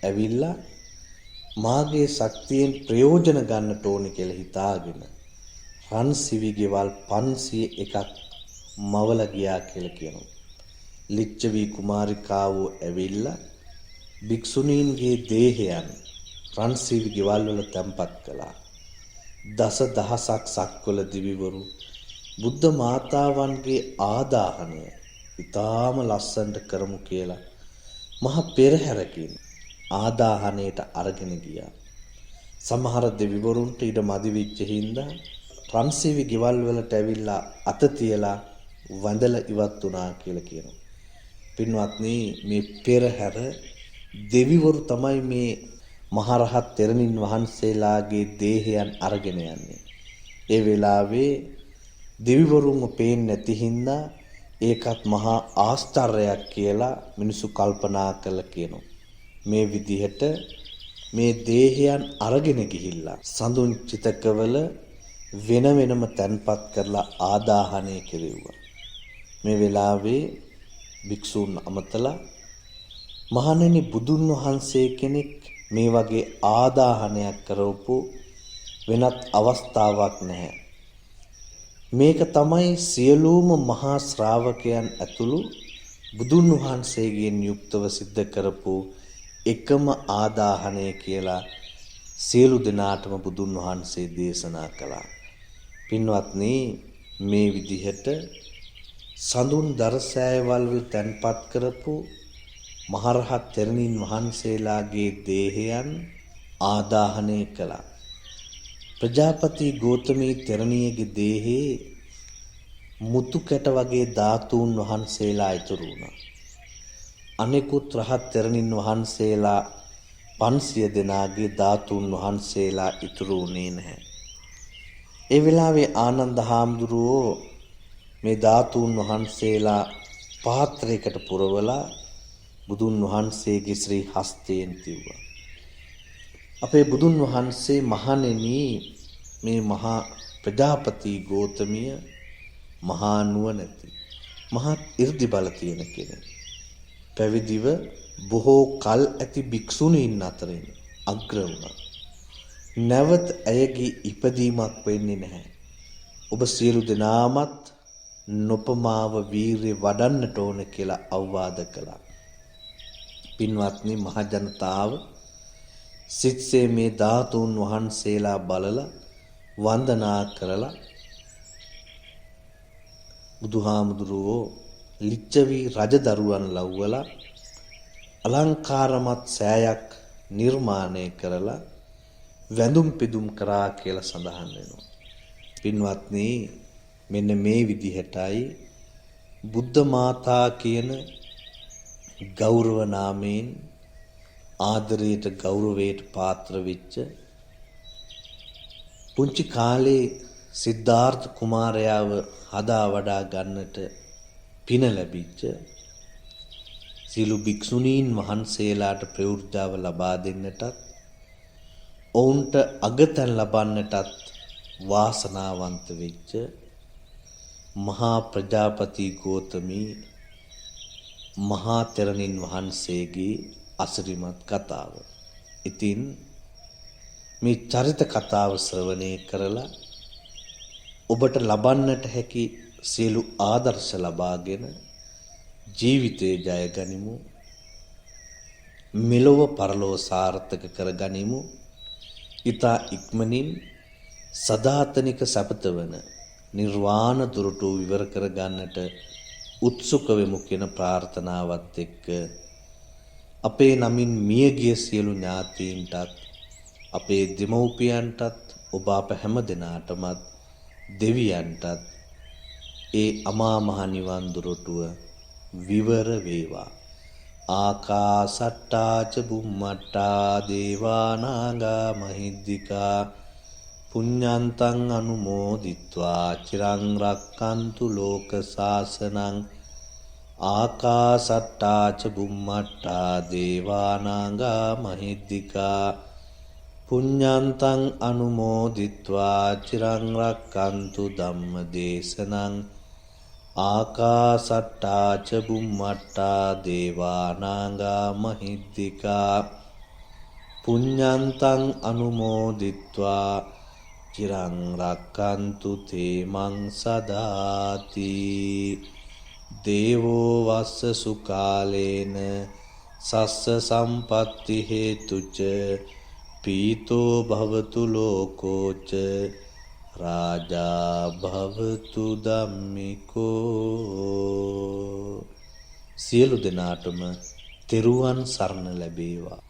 ඇවිල්ලා මාගේ ශක්තියෙන් ප්‍රයෝජන ගන්නට ඕනේ කියලා හිතාගෙන රන් සිවි ගෙවල් 501ක් මවල ගියා කියලා කියනවා. ලිච්ඡවි කුමාරිකාවෝ ඇවිල්ලා භික්ෂුණීන්ගේ දේහයන් රන් සිවි ගෙවල් වල තැන්පත් කළා. දස දහසක් සක්වල දිවිවරු බුද්ධ මාතාවන්ගේ ආදාහනය ඉතාම ලස්සනට කරමු කියලා මහ පෙරහැරකින් ආදාහනයට අරගෙන ගියා. සමහර දෙවිවරුන්ට ඊට මදි වෙච්ච හින්දා රන්සිවි ගෙවල් වලට ඇවිල්ලා අත තියලා වඳලා ඉවත් වුණා කියලා කියනවා. පින්වත්නි, මේ පෙරහැර දෙවිවරු තමයි මේ මහරහත් තෙරණින් වහන්සේලාගේ දේහයන් අරගෙන යන්නේ. ඒ වෙලාවේ දෙවිවරුන්ව පේන්නේ නැති හින්දා ඒකත් මහා ආශ්චර්යයක් කියලා මිනිසු කල්පනා කළා කියනවා. මේ විදිහට මේ දේහයන් අරගෙන ගිහිල්ලා සඳුන් චිතකවල වෙන වෙනම තැන්පත් කරලා ආදාහනය කෙරෙව්වා. මේ වෙලාවේ භික්ෂූන් අමතලා මහණෙනි, බුදුන් වහන්සේ කෙනෙක් මේ වගේ ආදාහනයක් කරවපු වෙනත් අවස්ථාවක් නැහැ. මේක තමයි සියලුම මහා ශ්‍රාවකයන් ඇතුළු බුදුන් වහන්සේගෙන් යුක්තව සිද්ධ කරපු එකම ආදාහනය කියලා සියලු දෙනාටම බුදුන් වහන්සේ දේශනා කළා. පින්වත්නි, මේ විදිහට සඳුන් දරසෑයවල් වල තැන්පත් කරපු මහරහත් තෙරණින් වහන්සේලාගේ දේහයන් ආදාහනය කළා. ප්‍රජාපති ගෝතමී තෙරණියගේ දේහේ මුතු කැට වගේ ධාතුන් වහන්සේලා ඉතුරු වුණා. අනෙකුත් රහත් තෙරණින් වහන්සේලා 500 දෙනාගේ ධාතුන් වහන්සේලා ඉතුරු වුණේ නැහැ. ඒ වෙලාවේ ආනන්ද හාමුදුරුවෝ මේ ධාතුන් වහන්සේලා පාත්‍රයකට පුරවලා බුදුන් වහන්සේගේ ශ්‍රී හස්තයෙන් තිව්වා. අපේ බුදුන් වහන්සේ මහණෙනි, මේ මහා ප්‍රජාපති ගෝතමිය මහා නුවණැති මහා 이르දි බල තියෙන කෙනෙක්. පැවිදිව බොහෝ කල් ඇති භික්ෂුණීන් අතරින් අග්‍ර වුණා. නැවත ඇයගේ ඉපදීමක් වෙන්නේ නැහැ. ඔබ සියලු දෙනාමත් නොපමාව වීරිය වඩන්නට ඕන කියලා අවවාද කළා. පින්වත්නි මහ ජනතාව සිත්සේ මේ ධාතුන් වහන්සේලා බලලා වන්දනා කරලා බුදුහාමුදුරුවෝ ලිච්ඡවි රජදරුවන් ලව්වලා අලංකාරමත් සෑයක් නිර්මාණය කරලා වැඳුම් පිදුම් කරා කියලා සඳහන් වෙනවා. පින්වත්නි මෙන්න මේ විදිහටයි බුද්ධ මාතා කියන ගෞරව නාමයෙන් ආදරයට ගෞරවයට පාත්‍ර වෙච්ච පුංචි කාලේ සිද්ධාර්ථ කුමාරයාව හදා වඩා ගන්නට පින ලැබිච්ච සියලු භික්ෂුණීන් වහන්සේලාට ප්‍රවෘත්තාව ලබා දෙන්නටත් ඔවුන්ට අගතැන් ලබන්නටත් වාසනාවන්ත වෙච්ච මහා ප්‍රජාපති ගෝතමී මහා තෙරණින් වහන්සේගේ අසිරිමත් කතාව. ඉතින් මේ චරිත කතාව ශ්‍රවණය කරලා ඔබට ලබන්නට හැකි සියලු ආදර්ශ ලබාගෙන ජීවිතේ ජය ගනිමු. මෙලොව පරලොව සාර්ථක කර ගනිමු. ඊතා ඉක්මනින් සදාතනික සපත වන නිර්වාණ දුරට විවර කර ගන්නට උත්සුක වෙමු කියන ප්‍රාර්ථනාවත් එක්ක අපේ නමින් මියගිය සියලු ඥාතීන්ටත් අපේ දෙමව්පියන්ටත් ඔබ අප හැම දෙනාටමත් දෙවියන්ටත් ඒ අමා මහ නිවන් දුරටුව විවර වේවා. ආකාසට්ටා ච බුම්මට්ටා දේවා නාග මහිද්దికා පුඤ්ඤන්තං අනුමෝදිත්වා චිරං රක්칸තු ලෝක සාසනං. ආකාසට්ටා ච බුම්මට්ටා දේවා නාග මහිද්దికා පුඤ්ඤන්තං අනුමෝදිත්වා චිරං රක්칸තු ධම්ම දේශනං. ආකාසට්ටා ච බුම්මට්ටා දේවා නාග මහිද්దికා පුඤ්ඤන්තං අනුමෝදිත්වා චිරං රක්칸තු තේ මං සදාති. දේවෝ වස්ස සුකාලේන සස්ස සම්පත්ති හේතුච පීතෝ භවතු ලෝකෝච රාජා භවතු ධම්මිකෝ. සියලු දෙනාටම තෙරුවන් සරණ ලැබේවා.